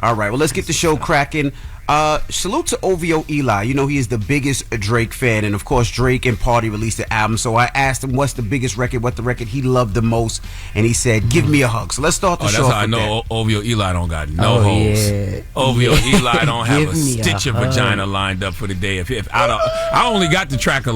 All right, well, let's get the show cracking. Salute to OVO Eli. You know, he is the biggest Drake fan, and of course Drake and Party released the album, so I asked him what's the biggest record, what the record he loved the most, and he said, "Give Me a Hug." So let's start the show. That's how I know OVO Eli don't got no hoes. Yeah. OVO Eli don't have a Give me a stitch of hug. vagina lined up for the day. If I only got the track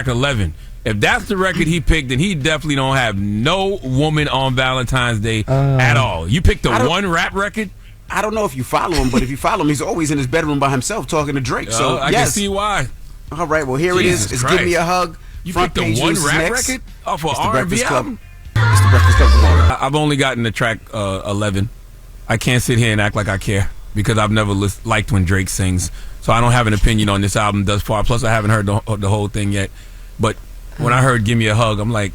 11. If that's the record he picked, then he definitely don't have no woman on Valentine's Day at all. You picked the one rap record? I don't know if you follow him, but if you follow him, he's always in his bedroom by himself talking to Drake. So I can see why. All right, well, here Jesus it is. Christ. Give Me a Hug. You Front picked the page one news is rap next. record off of It's the R&B Breakfast Club. album? It's the Breakfast Club. Good morning. I've only gotten the track 11. I can't sit here and act like I care because I've never liked when Drake sings. So I don't have an opinion on this album thus far. Plus, I haven't heard the whole thing yet. But when I heard Give Me a Hug, I'm like,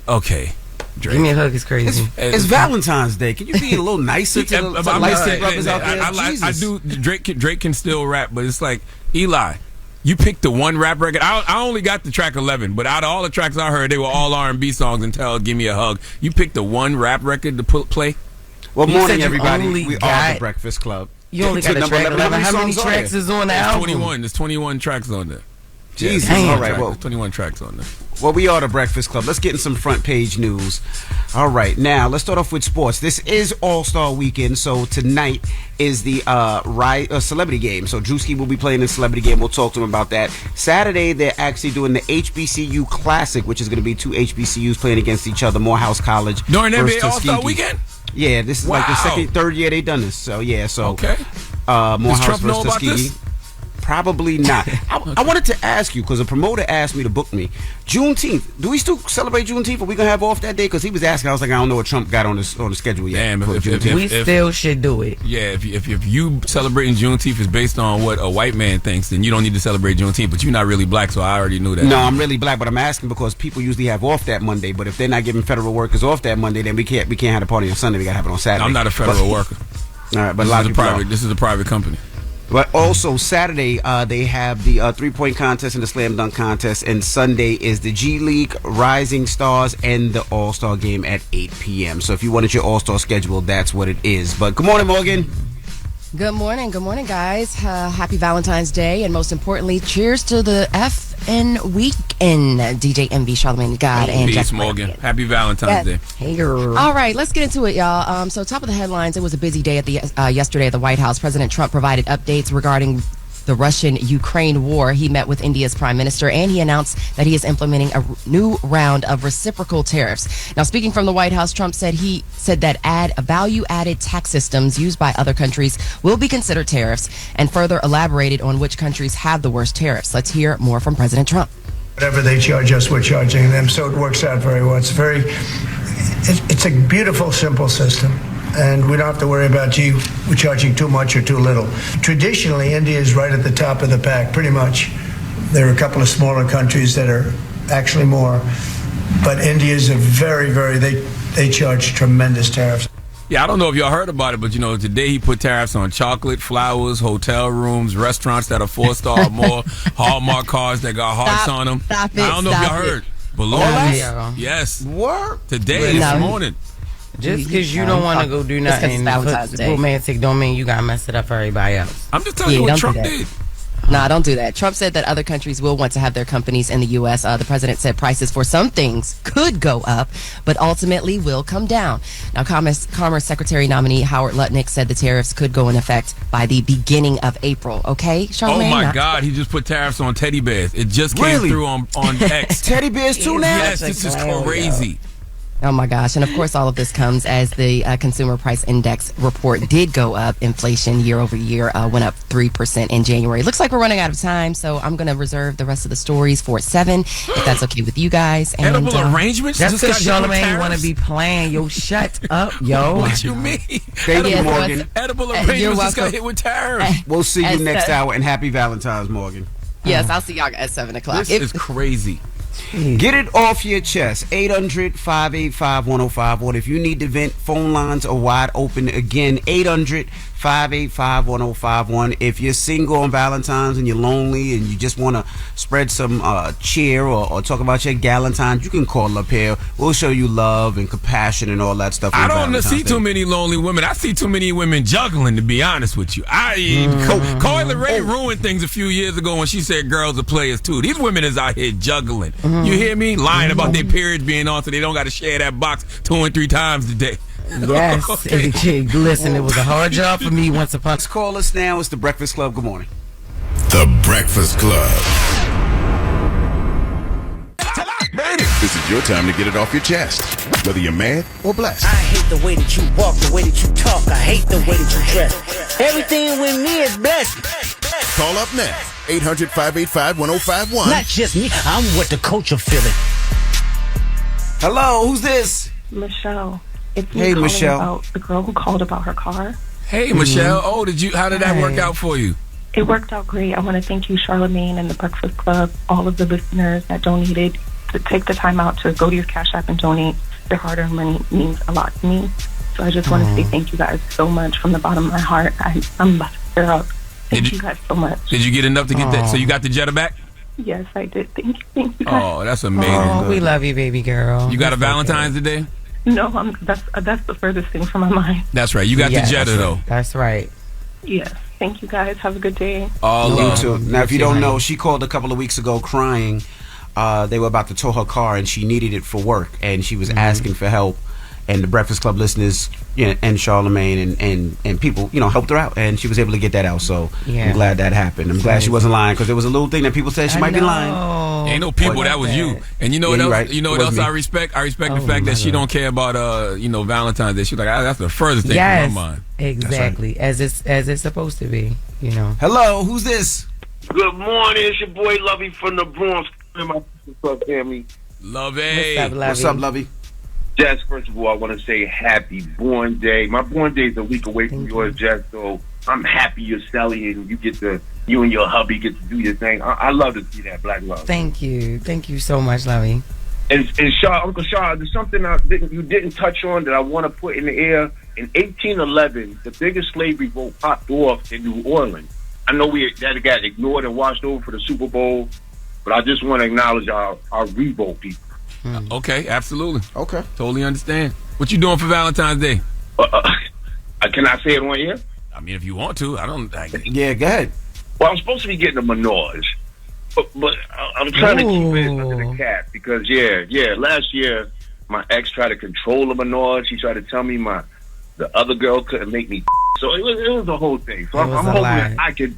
okay, Drake. Give Me a Hug is crazy. It's Valentine's Day. Can you be a little nicer to the light-skinned brothers out there? I do. Drake can still rap, but it's like, Eli, you picked the one rap record. I only got the track 11, but out of all the tracks I heard, they were all R&B songs until Give Me a Hug. You picked the one rap record to play? Well, You morning, said you everybody. only We are got- the Breakfast Club. You only got a Number track 11. 11. How many songs are tracks there? is on the There's album? 21. There's 21 tracks on there. Jesus. Damn. All right, well, 21 tracks on there. Well, we are the Breakfast Club. Let's get in some front page news. All right, now let's start off with sports. This is All-Star Weekend, so tonight is the Celebrity Game. So Druski will be playing the Celebrity Game. We'll talk to him about that. Saturday, they're actually doing the HBCU Classic, which is going to be two HBCUs playing against each other. Morehouse College During versus NBA All-Star Tuskegee. Weekend? Yeah, this is like the Wow. third year they done this. So yeah, so Okay. Morehouse Does Trump know versus about Tuskegee. this? Probably not. I wanted to ask you because a promoter asked me to book me Juneteenth. Do we still celebrate Juneteenth? Are we gonna have off that day? Because he was asking. I was like, I don't know what Trump got on the schedule yet. Damn, for if Juneteenth. We still should do it. Yeah, if you celebrating Juneteenth is based on what a white man thinks, then you don't need to celebrate Juneteenth. But you're not really black, so I already knew that. No, I'm really black, but I'm asking because people usually have off that Monday. But if they're not giving federal workers off that Monday, then we can't have a party on Sunday. We gotta have it on Saturday. I'm not a federal worker. All right, but a lot of people are. This is a private company. But also Saturday, they have the 3-point contest and the slam dunk contest, and Sunday is the G League, Rising Stars, and the All-Star Game at 8 p.m. So if you wanted your All-Star schedule, that's what it is. But good morning, Morgan. Good morning, guys. Happy Valentine's Day, and most importantly, cheers to the FN weekend. DJ MV, Charlamagne, God, and Peace, Jess Morgan. Hilarious. Happy Valentine's Day. Hey, girl. All right, let's get into it, y'all. So, top of the headlines, it was a busy day at the yesterday at the White House. President Trump provided updates regarding the Russian-Ukraine war. He met with India's prime minister, and he announced that he is implementing a new round of reciprocal tariffs. Now, speaking from the White House, Trump said that value-added tax systems used by other countries will be considered tariffs, and further elaborated on which countries have the worst tariffs. Let's hear more from President Trump. Whatever they charge us, we're charging them, so it works out very well. It's a beautiful, simple system. And we don't have to worry about, gee, we're charging too much or too little. Traditionally, India is right at the top of the pack, pretty much. There are a couple of smaller countries that are actually more. But India's a they charge tremendous tariffs. Yeah, I don't know if y'all heard about it, but today he put tariffs on chocolate, flowers, hotel rooms, restaurants that are 4-star or more, Hallmark cars that got hearts on them. Stop it, I don't know if stop y'all it. heard. Balloons. Yeah. Yes. What? Today, No. this morning. Just because you don't want to go do nothing it's Valentine's Day. romantic don't mean you got to mess it up for everybody else. I'm just telling you Yeah, what don't Trump do that. did. Nah, don't do that. Trump said that other countries will want to have their companies in the U.S. The president said prices for some things could go up, but ultimately will come down. Now, Commerce Secretary nominee Howard Lutnick said the tariffs could go in effect by the beginning of April. Okay, Charlamagne? Oh my Not- God, he just put tariffs on teddy bears. It just came Really? through on X. Teddy bears too now? Yes, this is crazy. Oh my gosh. And of course, all of this comes as the Consumer Price Index report did go up. Inflation year over year went up 3% in January. Looks like we're running out of time, so I'm going to reserve the rest of the stories for 7, if that's okay with you guys. And, Edible arrangements? That's Just because got hit with Charlamagne want to tariffs? be playing. Yo, shut up, yo. What you mean? Thank you, Yeah, so Morgan. it's- Edible You're arrangements just got welcome. hit with tariffs. We'll see you As next said- hour, and happy Valentine's, Morgan. Yes, I'll see y'all at 7 o'clock. This is crazy. Get it off your chest. 800-585-1051. If you need to vent, phone lines are wide open. Again, 800-585-1051. If you're single on Valentine's and you're lonely and you just want to spread some cheer or talk about your galentines, you can call up here. We'll show you love and compassion and all that stuff. I don't see too many lonely women. I see too many women juggling, to be honest with you. Coyle Ray ruined things a few years ago when she said girls are players too. These women is out here juggling. You hear me? Lying about their periods being on so they don't got to share that box 2 and 3 times a day. Yes. Okay. Listen, it was a hard job for me once upon. Let's call us now. It's the Breakfast Club. Good morning. The Breakfast Club. This is your time to get it off your chest, whether you're mad or blessed. I hate the way that you walk, the way that you talk. I hate the way that you dress. Everything with me is blessed. Call up now. 800-585-1051. Not just me. I'm what the culture feeling. Hello, who's this? Michelle. It's me Hey, calling Michelle. about the girl who called about her car. Hey, Michelle. Oh, how did that work out for you? It worked out great. I want to thank you, Charlamagne, and the Breakfast Club, all of the listeners that donated, to take the time out to go to your Cash App and donate. Your hard-earned money means a lot to me. So I just want to say thank you guys so much from the bottom of my heart. I'm about to tear up. Thank you guys so much. Did you get enough to get that? So you got the Jetta back? Yes, I did. Thank you guys. Oh, that's amazing. Oh, we love you, baby girl. You got a Valentine's today? No, that's the furthest thing from my mind. That's right. You got the Jetta, though. That's right. Yes. Thank you guys. Have a good day. All You love. too. Now, if you don't know, she called a couple of weeks ago crying. They were about to tow her car, and she needed it for work, and she was asking for help. And the Breakfast Club listeners, and Charlamagne and people, helped her out, and she was able to get that out. So I'm glad that happened. I'm glad she wasn't lying, because there was a little thing that people said she might be lying. Ain't no people, that was you. And you know what else? Right. You know what else I respect? I respect the fact that she don't care about Valentine's Day. She's like, that's the furthest thing from my mind. Exactly. Right. As it's supposed to be. Hello, who's this? Good morning, it's your boy Lovey from the Bronx. My Club family. Lovey. What's up, Lovey? Jess, first of all, I want to say happy born day. My born day is a week away from yours, Jess, so I'm happy you're selling and you and your hubby get to do your thing. I love to see that, black love. Thank you. Thank you so much, Lovey. And Uncle Shaw, there's something you didn't touch on that I want to put in the air. In 1811, the biggest slavery vote popped off in New Orleans. I know that got ignored and washed over for the Super Bowl, but I just want to acknowledge our revolt people. Okay, absolutely. Okay. Totally understand. What you doing for Valentine's Day? Can I say it on here? I mean, if you want to. Yeah, go ahead. Well, I'm supposed to be getting a Menage, but I'm trying to keep it under the cap because, last year my ex tried to control the Menage. He tried to tell me the other girl couldn't make me. So it was a whole thing. So I'm hoping I can.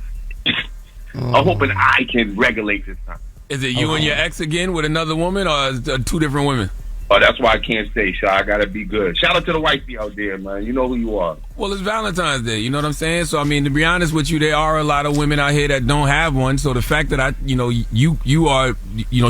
I'm hoping I can regulate this time. Is it you and your ex again with another woman, or is it 2 different women? Oh, that's why I can't stay, Shaw. I gotta be good. Shout out to the wifey out there, man. You know who you are. Well, it's Valentine's Day. You know what I'm saying? So, I mean, to be honest with you, there are a lot of women out here that don't have one. So the fact that you are,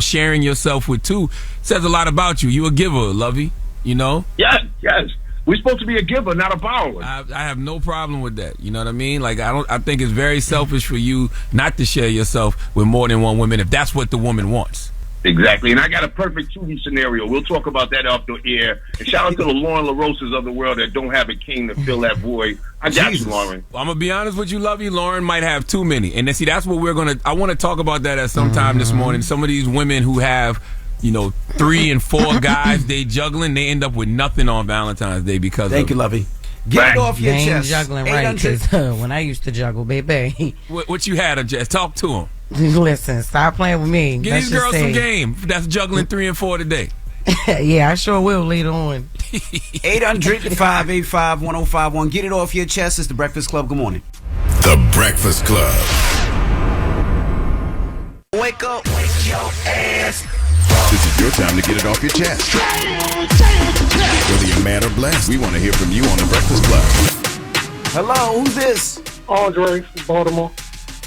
sharing yourself with 2 says a lot about you. You a giver, Lovey. Yes. We're supposed to be a giver, not a borrower. I have no problem with that. You know what I mean? Like, I think it's very selfish for you not to share yourself with more than one woman if that's what the woman wants. Exactly. And I got a perfect 2D scenario. We'll talk about that off the air. And shout out to the Lauren LaRoses of the world that don't have a king to fill that void. I got you, Lauren. Well, I'm going to be honest with you, Lovey. Lauren might have too many. And then, see, that's what I want to talk about that at some time this morning. Some of these women who have 3 and 4 guys they juggling, they end up with nothing on Valentine's Day because Thank you, Lovey. Get it off your They ain't chest. juggling right, because when I used to juggle, baby. What you had, Jess? Talk to them. Listen, stop playing with me. Give these girls some game that's juggling 3 and 4 today. Yeah, I sure will later on. 800-585-1051. Get it off your chest. It's the Breakfast Club. Good morning. The Breakfast Club. Wake up. Wake your ass. This is your time to get it off your chest. Whether you're mad or blessed, we want to hear from you on The Breakfast Club. Hello, who's this? Andre from Baltimore.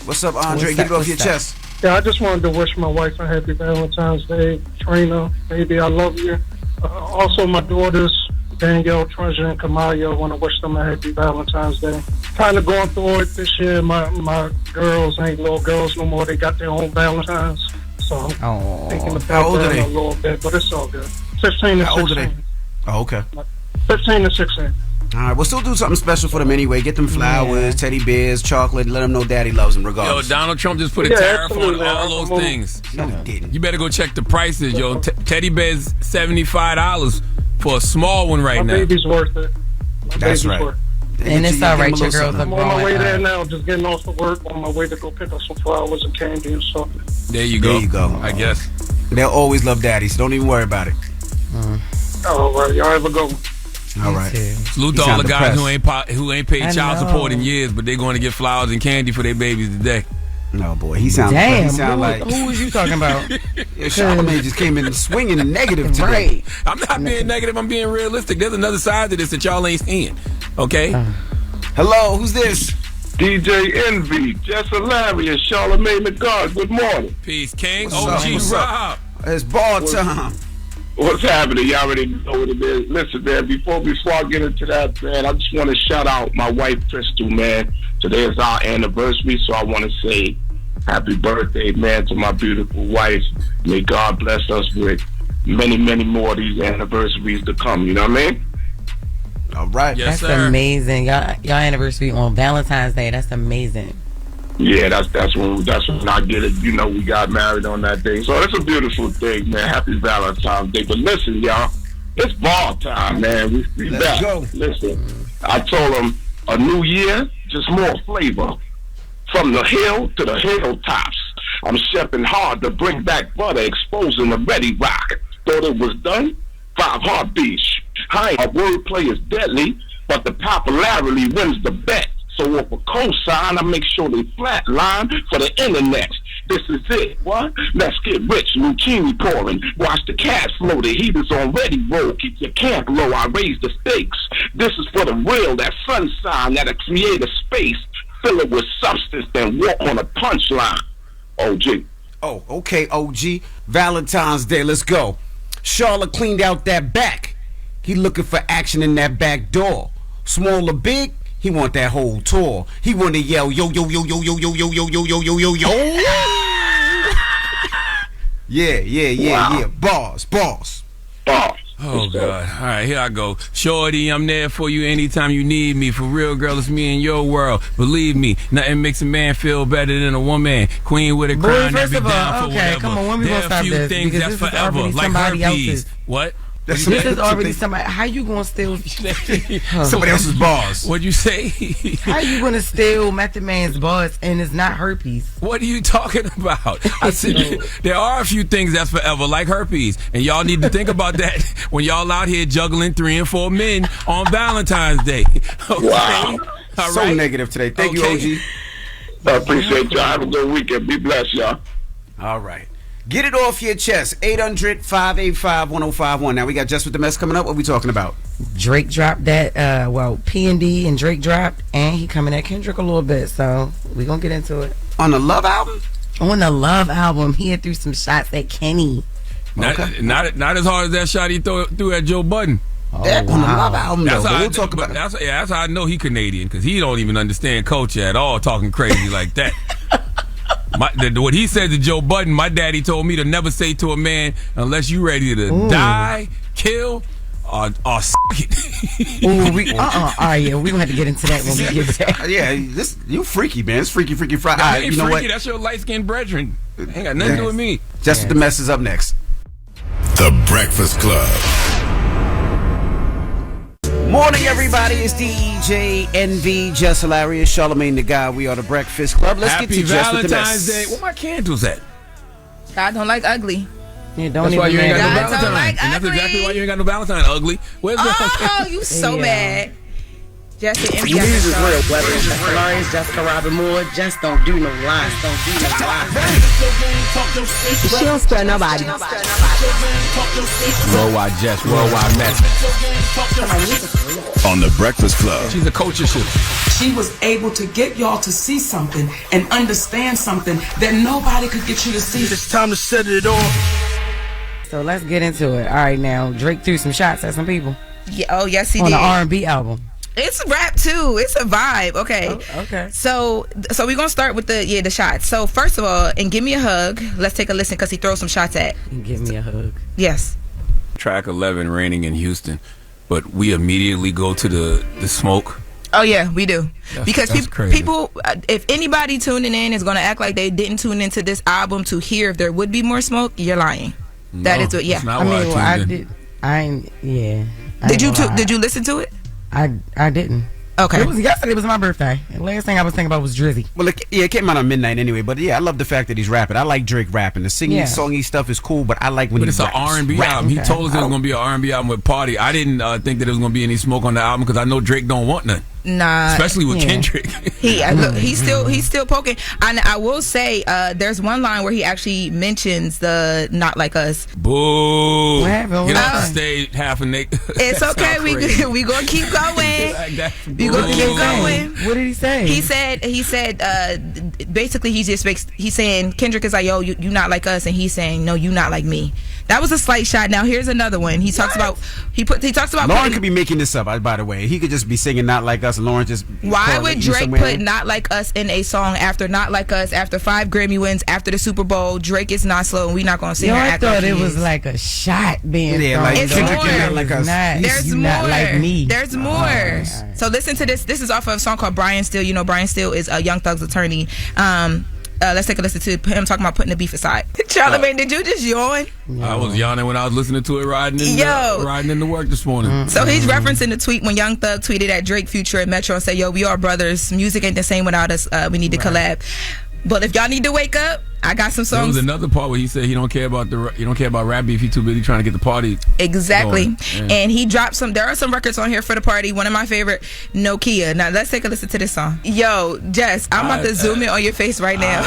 What's up, Andre? Get it off your chest. Yeah, I just wanted to wish my wife a happy Valentine's Day. Trina, baby, I love you. Also, my daughters, Danielle, Treasure, and Kamaya, I want to wish them a happy Valentine's Day. Kind of going through it this year. My girls ain't little girls no more. They got their own Valentines. So I'm thinking about that a little bit, but it's all good. 15 and 16. How old are they? Oh, okay. 15 and 16. All right, we'll still do something special for them anyway. Get them flowers, teddy bears, chocolate. Let them know Daddy loves them regardless. Yo, Donald Trump just put a tariff on all those things. No, he didn't. You better go check the prices, yo. Teddy bears $75 for a small one right now. My baby's worth it. That's right. Worth it. And it's all right, your girls are I'm on my way there now, just getting off of work, on my way to go pick up some flowers and candy and stuff. There you go. There you go. I guess. They'll always love Daddy, so don't even worry about it. All right, y'all have a good one. All right. Salute to all the guys who ain't paid child support in years, but they're going to get flowers and candy for their babies today. No, boy. He sounds like... Who was you talking about? Charlamagne just came in swinging negative today. Right. I'm not being negative. I'm being realistic. There's another side to this that y'all ain't seeing. Okay? Hello, who's this? DJ Envy, Jess Hilarious, Charlamagne the God. Good morning. Peace, King. What's OG up? Rob. It's ball time. What's happening? Y'all already know what it is. Listen, man, before I get into that, man, I just want to shout out my wife, Crystal, man. Today is our anniversary, so I want to say happy birthday, man, to my beautiful wife. May God bless us with many, many more of these anniversaries to come. You know what I mean? All right. Yes, That's sir. amazing. Y'all anniversary on Valentine's Day. That's amazing. Yeah, that's when I get it. You know, we got married on that day, so it's a beautiful thing, man. Happy Valentine's Day. But listen, y'all, it's ball time, man. We Let's back. go. Listen, I told them a new year, just more flavor. From the hill to the hilltops, I'm chefing hard to bring back butter, exposing the ready rock. Thought it was done? 5 heartbeats. Hi, our wordplay is deadly, but the popularity wins the bet. So if a cosign, I make sure they flatline for the internet. This is it, what? Let's get rich, Lucchini pouring. Watch the cash flow, the heaters on ready roll. Keep your camp low, I raise the stakes. This is for the real, that sun sign, that'll create a space. Fill it with substance, then walk on a punchline. OG. Oh, okay, OG. Valentine's Day, let's go. Charlotte cleaned out that back. He looking for action in that back door. Small or big, he want that whole tour. He want to yell, yo, yo, yo, yo, yo, yo, yo, yo, yo, yo, yo, yo, yo. Yeah. Bars. Oh, God. All right, here I go. Shorty, I'm there for you anytime you need me. For real, girl, it's me in your world. Believe me, nothing makes a man feel better than a woman. Queen with a crown, first every of all, down for okay, whatever. come on, when we there gonna are stop few this? things Because that's this is forever, already like somebody herpes. else's. What? This is already somebody. How you gonna steal Somebody else's bars. What'd you say? How you gonna steal Method Man's bars and it's not herpes? What are you talking about? I said there are a few things that's forever, like herpes, and y'all need to think about that when y'all out here juggling 3 and 4 men on Valentine's Day. Okay? Wow. All So right? negative today. Thank you, OG. I appreciate y'all. Have a good weekend. Be blessed, y'all. All right. Get it off your chest. 800-585-1051. Now we got Jess With The Mess coming up. What are we talking about? Drake dropped that. P&D and Drake dropped, and he coming at Kendrick a little bit. So we gonna get into it. On the Love album? On the Love album, he had threw some shots at Kenny. Not as hard as that shot he threw at Joe Budden. On the Love album, though. We'll talk about it. That's how I know he Canadian, because he don't even understand culture at all, talking crazy like that. What he said to Joe Budden, my daddy told me to never say to a man unless you ready to die, kill, or it. All right, yeah, we gonna have to get into that when we get there. Yeah, you freaky, man. It's Freaky Friday. I Right, ain't you know freaky. what? That's your light-skinned brethren. Ain't got nothing to do with me. Jess With The Mess is up next. The Breakfast Club. Morning, everybody. It's DJ NV, Jess Hilarious, Charlamagne the God. We are the Breakfast Club. Let's Happy get to Jess With The Valentine's Mess. Day. Where my candles at? I don't like ugly. Yeah, don't That's why you ain't got no I Valentine. don't like And that's ugly. exactly why you ain't got no Valentine. Ugly. Where's the Oh, you so mad. Jesse and You is real, whether it's Jess Hilarious, Jessica Robin Moore, just don't do no lies. She don't spare nobody. Worldwide Jess, worldwide mess. On The Breakfast Club. She's a culture shift. She was able to get y'all to see something and understand something that nobody could get you to see. It's time to set it off. So let's get into it. All right, now Drake threw some shots at some people. Yeah, oh, yes, he on did. the R&B album. It's rap too. It's a vibe. Okay. Oh, okay. So we're gonna start with the shots. So first of all, and give me a hug. Let's take a listen because he throws some shots at. And give me a hug. Yes. Track 11, Raining in Houston. but we immediately go to the smoke. Oh yeah, we do. Because that's crazy. people, if anybody tuning in is going to act like they didn't tune into this album to hear if there would be more smoke, you're lying. That is what. Yeah, that's not why Did you listen to it? I didn't. Okay. It was yesterday. It was my birthday. The last thing I was thinking about was Drizzy. Well, it came out on midnight anyway. But yeah, I love the fact that he's rapping. I like Drake rapping. The singing, songy stuff is cool, but I like when it's an R&B album. He told us it was going to be an R&B album with Party. I didn't think that there was going to be any smoke on the album because I know Drake don't want none. Nah, especially with Kendrick. Look, he's still poking. And I will say, there's one line where he actually mentions the "Not Like Us." Boo! What Get off the stage, half a naked. It's okay. We gonna keep going. We gonna keep going. What did he say? He said basically he's saying Kendrick is like, yo, you not like us, and he's saying, no, you not like me. That was a slight shot. Now here's another one. He talks about Lauren could be making this up, by the way. He could just be singing "Not Like Us" and Lauren just. Why would Drake put "Not Like Us" in a song after "Not Like Us" after 5 Grammy wins after the Super Bowl? Drake is not slow, and we not gonna see her I act thought like it was like a shot being thrown. like it's Kendrick more. Not Like Us. There's more. Not like me. There's more. All right. So listen to this. This is off of a song called Brian Steele. You know, Brian Steele is a Young Thug's attorney. Let's take a listen to him talking about putting the beef aside. Charlamagne, did you just yawn? I was yawning when I was listening to it riding into work this morning. So he's referencing the tweet when Young Thug tweeted at Drake, Future, and Metro and said, yo, we are brothers. Music ain't the same without us. We need to collab. But if y'all need to wake up, I got some songs. There was another part where he said he don't care about rap beef. He too busy trying to get the party. Exactly. And he dropped some. There are some records on here for the party. One of my favorite, Nokia. Now let's take a listen to this song. Yo, Jess, I'm about to zoom in on your face right now.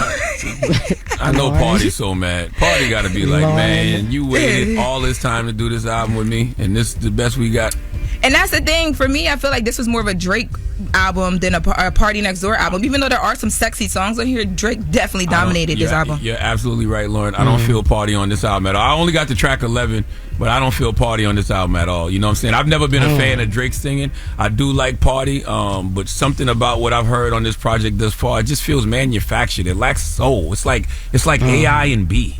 I know Party's so mad. Party got to be like, man, you waited all this time to do this album with me, and this is the best we got. And that's the thing. For me, I feel like this was more of a Drake album than a Party Next Door album. Even though there are some sexy songs on here, Drake definitely dominated this album. You're absolutely right, Lauren. I don't feel Party on this album at all. I only got to track 11, but I don't feel Party on this album at all. You know what I'm saying? I've never been a fan of Drake singing. I do like Party, but something about what I've heard on this project thus far, it just feels manufactured. It lacks soul. It's like AI and B.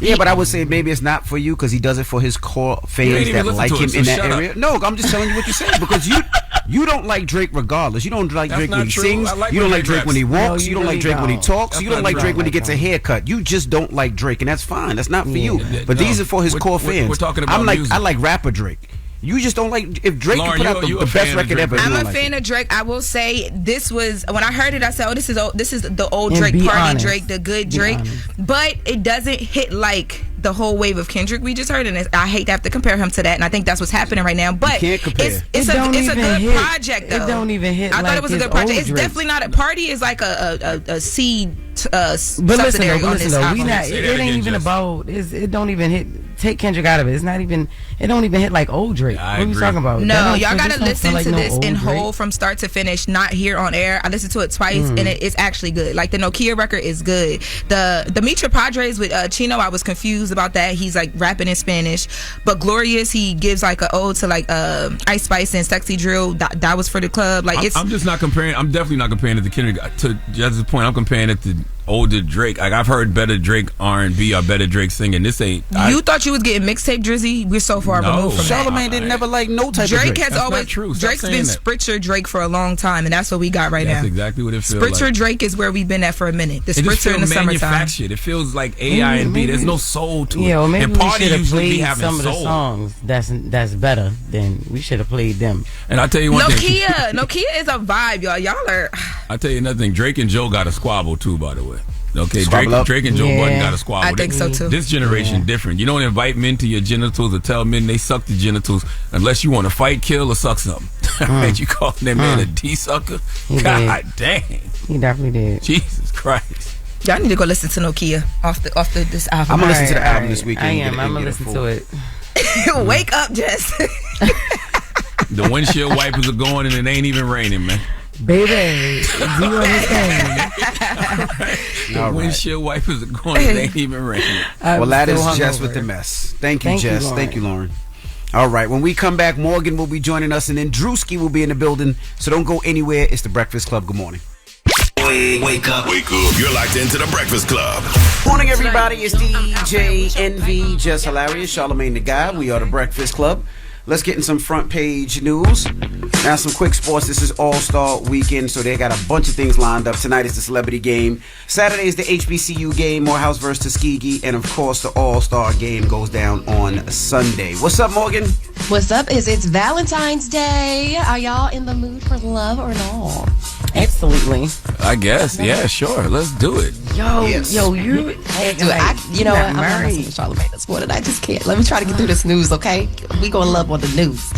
Yeah, but I would say maybe it's not for you because he does it for his core fans that like him in that area. No, I'm just telling you what you said because you don't like Drake regardless. You don't like Drake when he sings. You don't like Drake when he walks. You don't like Drake when he talks. You don't like Drake when he gets a haircut. You just don't like Drake, and that's fine. That's not for you. But these are for his core fans. We're talking about I like rapper Drake. You just don't like if Drake Lauren, put out the best record ever. I'm a fan of Drake. I will say this was when I heard it. I said, "Oh, this is the old Drake, party Drake, the good Drake." But it doesn't hit like the whole wave of Kendrick we just heard, and I hate to have to compare him to that. And I think that's what's happening right now. But it's a good project, though. It don't even hit. I thought it was a good project. It's definitely not a party. Is like a seed. But listen, though, it ain't even about. It don't even hit. Take Kendrick out of it. It's not even. It don't even hit like old Drake. What are you talking about? No, y'all gotta listen to this in whole from start to finish. Not here on air. I listened to it twice, and it's actually good. Like the Nokia record is good. The Mitra Padres with Chino, I was confused about that. He's like rapping in Spanish, but Glorious, he gives like an ode to like Ice Spice and Sexy Drill. That was for the club. Like I'm just not comparing. I'm definitely not comparing it to Kendrick. To Jess's point, I'm comparing it to older Drake. Like I've heard better Drake R&B or better Drake singing. This ain't. You thought you was getting mixtape Drizzy? We're so far removed from that. Charlamagne didn't never like no type Drake of Drake. has always. Drake's been Spritzer Drake for a long time, and that's what we got right now. That's exactly what it feels Spritzer like. Drake is where we've been at for a minute. The Spritzer in the summertime. It feels like AI and B. There's no soul to it. Yeah, well, maybe and we should have played soul. some of the songs that's better than we should have played them. And I tell you one thing. Nokia is a vibe, y'all. Y'all are. I tell you another thing. Drake and Joe got a squabble too, by the way. Okay, Drake and Joe Budden got a squabble. I think so too. This generation different. You don't invite men to your genitals or tell men they suck the genitals unless you want to fight, kill, or suck something. Right? You call that man a D sucker? God dang. He definitely did. Jesus Christ. Y'all need to go listen to Nokia off this album. I'm gonna listen to the album this weekend. I am. I'm gonna listen to it. Wake up, Jess. The windshield wipers are going and it ain't even raining, man. Baby, do you understand? The windshield wipers are going and it ain't even raining. Well, that is Jess with the Mess. Thank you, Jess. Thank you, Lauren. All right, when we come back, Morgan will be joining us, and then Druski will be in the building. So don't go anywhere. It's the Breakfast Club. Good morning. Wake up. You're locked into the Breakfast Club. Morning, everybody. It's DJ NV, Jess Hilarious, Charlamagne the Guy. We are the Breakfast Club. let's get in some front page news. Now some quick sports. This is All-Star Weekend, so they got a bunch of things lined up. Tonight is the Celebrity Game. Saturday is the HBCU game, Morehouse versus Tuskegee. And, of course, the All-Star Game goes down on Sunday. What's up, Morgan? What's up? It's Valentine's Day. Are y'all in the mood for love or not? Absolutely. I guess. Yeah, sure. Let's do it. Yo, you. You know what? I'm married. not Charlamagne this morning. I just can't. Let me try to get through this news, okay? We gonna love on the news.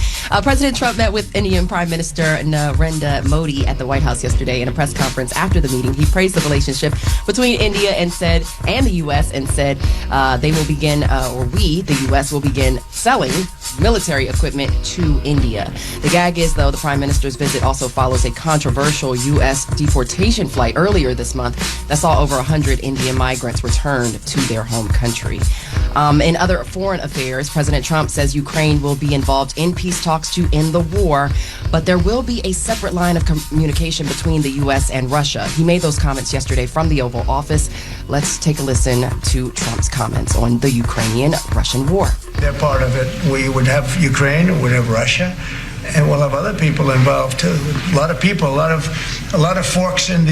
President Trump met with Indian Prime Minister Narendra Modi at the White House yesterday in a press conference after the meeting. He praised the relationship between India and the U.S. and said they will begin, the U.S. will begin selling military equipment to India. The gag is, though, the Prime Minister's visit also follows a controversial U.S. deportation flight earlier this month that saw over 100 Indian migrants returned to their home country. In other foreign affairs, President Trump says Ukraine will be involved in peace talks to end the war, but there will be a separate line of communication between the U.S. and Russia. He made those comments yesterday from the Oval Office. Let's take a listen to Trump's comments on the Ukrainian-Russian war. They're part of it. We would have Ukraine, we'd have Russia, and we'll have other people involved too. A lot of people, a lot of forks in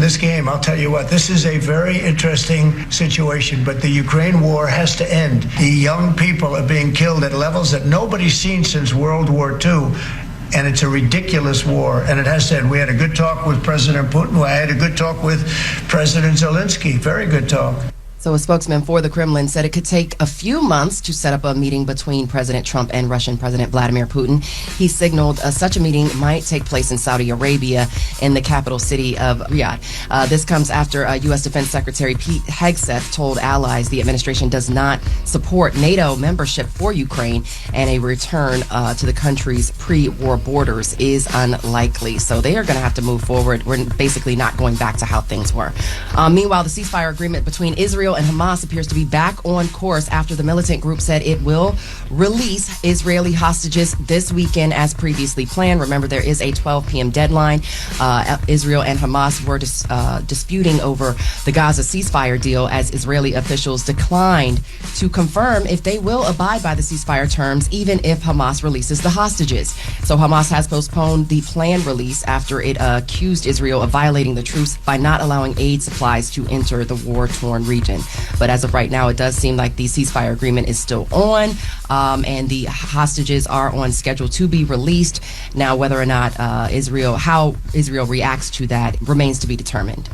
this game. I'll tell you what, this is a very interesting situation, but the Ukraine war has to end. The young people are being killed at levels that nobody's seen since World War II. And it's a ridiculous war, and it has to end. We had a good talk with President Putin. I had a good talk with President Zelensky. Very good talk. So a spokesman for the Kremlin said it could take a few months to set up a meeting between President Trump and Russian President Vladimir Putin. He signaled such a meeting might take place in Saudi Arabia in the capital city of Riyadh. This comes after U.S. Defense Secretary Pete Hegseth told allies the administration does not support NATO membership for Ukraine and a return to the country's pre-war borders is unlikely. So they are going to have to move forward. We're basically not going back to how things were. Meanwhile, the ceasefire agreement between Israel and Hamas appears to be back on course after the militant group said it will release Israeli hostages this weekend as previously planned. Remember, there is a 12 p.m. deadline. Israel and Hamas were disputing over the Gaza ceasefire deal as Israeli officials declined to confirm if they will abide by the ceasefire terms, even if Hamas releases the hostages. So Hamas has postponed the planned release after it accused Israel of violating the truce by not allowing aid supplies to enter the war-torn region. But as of right now, it does seem like the ceasefire agreement is still on, and the hostages are on schedule to be released. Now, whether or not how Israel reacts to that remains to be determined.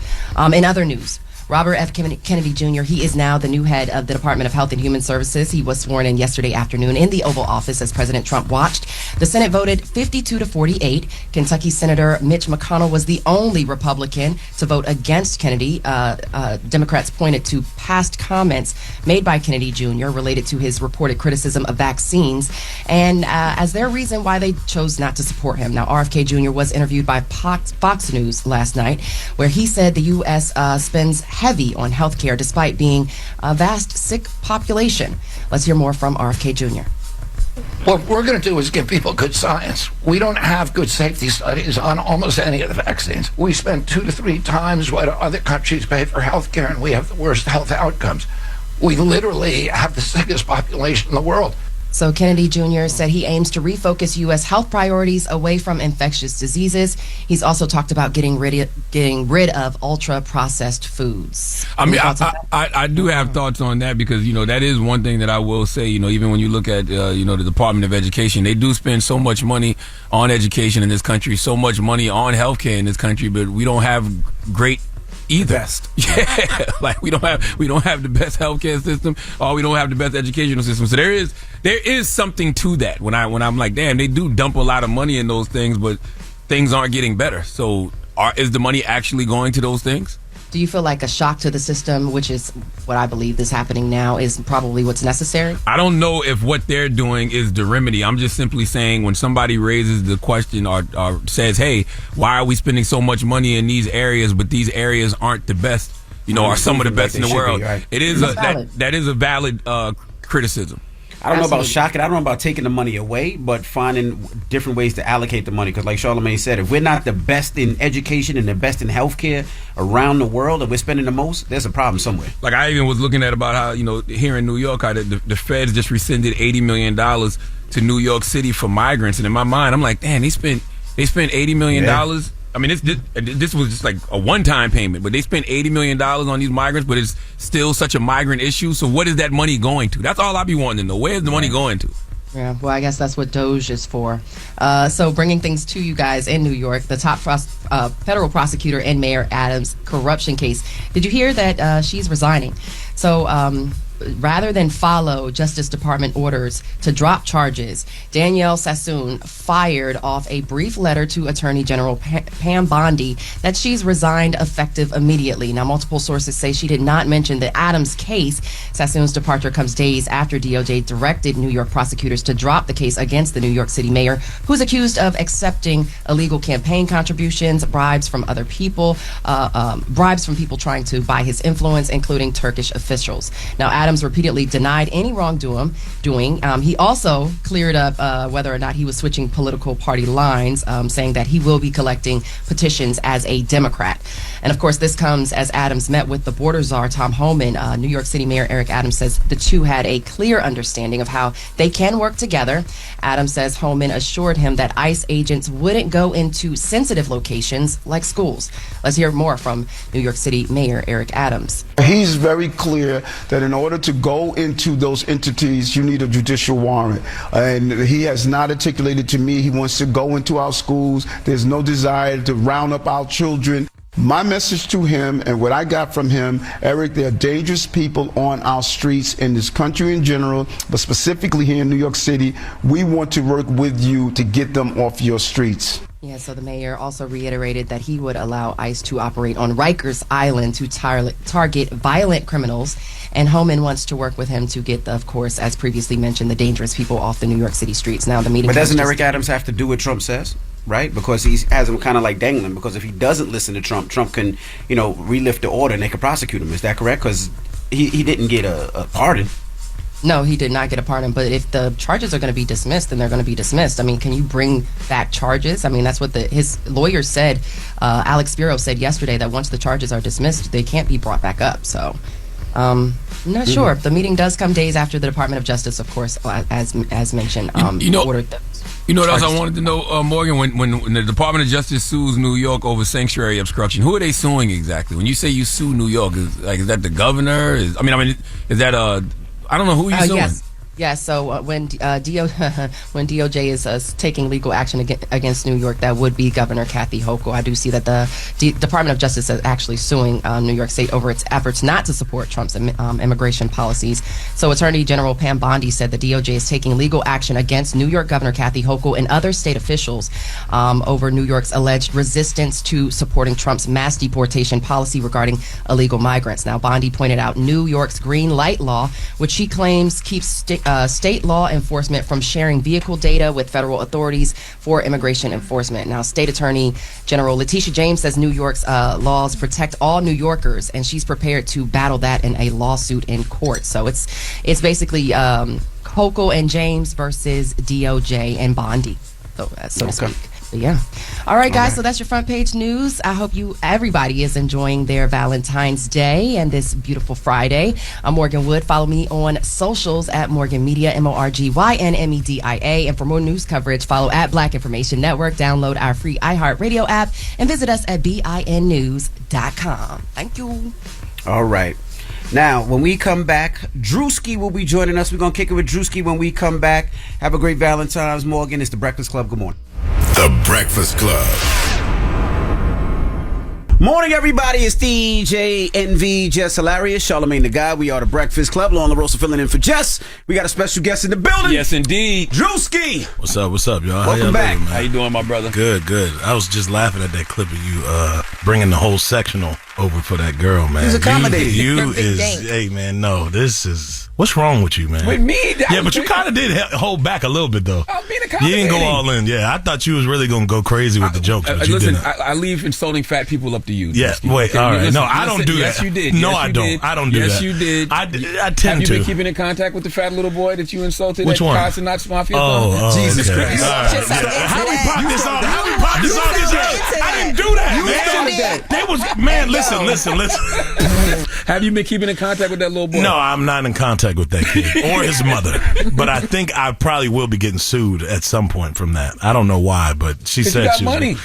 In other news, Robert F. Kennedy Jr., he is now the new head of the Department of Health and Human Services. He was sworn in yesterday afternoon in the Oval Office as President Trump watched. The Senate voted 52-48. Kentucky Senator Mitch McConnell was the only Republican to vote against Kennedy. Democrats pointed to past comments made by Kennedy Jr. related to his reported criticism of vaccines and as their reason why they chose not to support him. Now, RFK Jr. was interviewed by Fox News last night, where he said the U.S. spends heavy on healthcare despite being a vast sick population. Let's hear more from RFK Jr. What we're going to do is give people good science. We don't have good safety studies on almost any of the vaccines. We spend 2 to 3 times what other countries pay for healthcare, and we have the worst health outcomes. We literally have the sickest population in the world. So Kennedy Jr. said he aims to refocus U.S. health priorities away from infectious diseases. He's also talked about getting rid of ultra-processed foods. I mean, I do have thoughts on that because, that is one thing that I will say, even when you look at, the Department of Education, they do spend so much money on education in this country, so much money on healthcare in this country, but we don't have great either. Best. Yeah, like we don't have the best healthcare system, or we don't have the best educational system. So there is something to that. When I'm like, damn, they do dump a lot of money in those things, but things aren't getting better. So is the money actually going to those things? Do you feel like a shock to the system, which is what I believe is happening now, is probably what's necessary? I don't know if what they're doing is the remedy. I'm just simply saying when somebody raises the question or says, hey, why are we spending so much money in these areas, but these areas aren't the best, are some of the best in the world? Right? It is that is a valid criticism. I don't know about Absolutely. shocking. I don't know about taking the money away, but finding different ways to allocate the money. Because like Charlamagne said, if we're not the best in education and the best in healthcare around the world, and we're spending the most, there's a problem somewhere. Like I even was looking at about how, you know, here in New York, how the feds just rescinded $80 million to New York City for migrants, and in my mind, I'm like, damn, they spent $80 million. Yeah. I mean, this was just like a one-time payment, but they spent $80 million on these migrants, but it's still such a migrant issue. So what is that money going to? That's all I be wanting to know. Where's the money going to? Yeah, well, I guess that's what Doge is for. So bringing things to you guys in New York, the top federal prosecutor in Mayor Adams' corruption case. Did you hear that she's resigning? So rather than follow Justice Department orders to drop charges, Danielle Sassoon fired off a brief letter to Attorney General Pam Bondi that she's resigned effective immediately. Now, multiple sources say she did not mention the Adams case. Sassoon's departure comes days after DOJ directed New York prosecutors to drop the case against the New York City mayor, who's accused of accepting illegal campaign contributions, bribes from other people, bribes from people trying to buy his influence, including Turkish officials. Now, Adams repeatedly denied any wrongdoing. He also cleared up whether or not he was switching political party lines, saying that he will be collecting petitions as a Democrat. And of course, this comes as Adams met with the border czar, Tom Homan. New York City Mayor Eric Adams says the two had a clear understanding of how they can work together. Adams says Homan assured him that ICE agents wouldn't go into sensitive locations like schools. Let's hear more from New York City Mayor Eric Adams. He's very clear that in order to go into those entities, you need a judicial warrant. And he has not articulated to me he wants to go into our schools. There's no desire to round up our children. My message to him and what I got from him, Eric, there are dangerous people on our streets in this country in general, but specifically here in New York City. We want to work with you to get them off your streets. Yeah, so the mayor also reiterated that he would allow ICE to operate on Rikers Island to target violent criminals. And Homan wants to work with him to get, of course, as previously mentioned, the dangerous people off the New York City streets. Now, the meeting. But doesn't Eric Adams have to do what Trump says? Right, because he has him kind of like dangling. Because if he doesn't listen to Trump, Trump can, relift the order and they can prosecute him. Is that correct? Because he didn't get a pardon. No, he did not get a pardon. But if the charges are going to be dismissed, then they're going to be dismissed. I mean, can you bring back charges? I mean, that's what his lawyer said. Alex Spiro said yesterday that once the charges are dismissed, they can't be brought back up. So, I'm not sure. The meeting does come days after the Department of Justice, of course, as mentioned, ordered the. You know what else I wanted to know, Morgan? When the Department of Justice sues New York over sanctuary obstruction, who are they suing exactly? When you say you sue New York, is that the governor? Is that I don't know who you're suing. Yes. So when DOJ is taking legal action against New York, that would be Governor Kathy Hochul. I do see that the Department of Justice is actually suing New York State over its efforts not to support Trump's immigration policies. So Attorney General Pam Bondi said the DOJ is taking legal action against New York Governor Kathy Hochul and other state officials over New York's alleged resistance to supporting Trump's mass deportation policy regarding illegal migrants. Now, Bondi pointed out New York's green light law, which she claims keeps state law enforcement from sharing vehicle data with federal authorities for immigration enforcement. Now, State Attorney General Letitia James says New York's laws protect all New Yorkers, and she's prepared to battle that in a lawsuit in court. So it's basically Hochul and James versus DOJ and Bondi, so to speak. But yeah. All right, guys. So that's your front page news. I hope everybody is enjoying their Valentine's Day and this beautiful Friday. I'm Morgan Wood. Follow me on socials at Morgan Media, MorgynMedia. And for more news coverage, follow at Black Information Network. Download our free iHeartRadio app and visit us at BINnews.com. Thank you. All right. Now, when we come back, Druski will be joining us. We're going to kick it with Druski when we come back. Have a great Valentine's, Morgan. It's The Breakfast Club. Good morning. The Breakfast Club. Morning, everybody. It's DJ NV, Jess Hilarious, Charlamagne the Guy. We are The Breakfast Club. Lauren LaRosa filling in for Jess. We got a special guest in the building. Yes, indeed. Druski. What's up, y'all? Welcome back. How you doing, my brother? Good. I was just laughing at that clip of you bringing the whole sectional over for that girl, man. He's accommodating. Hey, man, no, this is... What's wrong with you, man? With me? Yeah, but you kind of did hold back a little bit, though. I'm being accommodating. You didn't go all in. Yeah, I thought you was really gonna go crazy with the jokes, but you listen, didn't. I leave insulting fat people up to you. Yeah, Druski. wait, Okay, all right. listen, No, I don't do yes, that. You did. No, yes, I you don't. Did. I don't do yes, that. Yes, you did. I tend Have you to. been keeping in contact with the fat little boy that you insulted? Which at one? Casa Knots Mafia? Oh, Jesus okay. Christ! All right. How we pop this off? How we pop this off? I didn't do that, man. They was man. Listen. Have you been keeping in contact with that little boy? No, I'm not in contact with that kid or his mother. But I think I probably will be getting sued at some point from that. I don't know why, but she said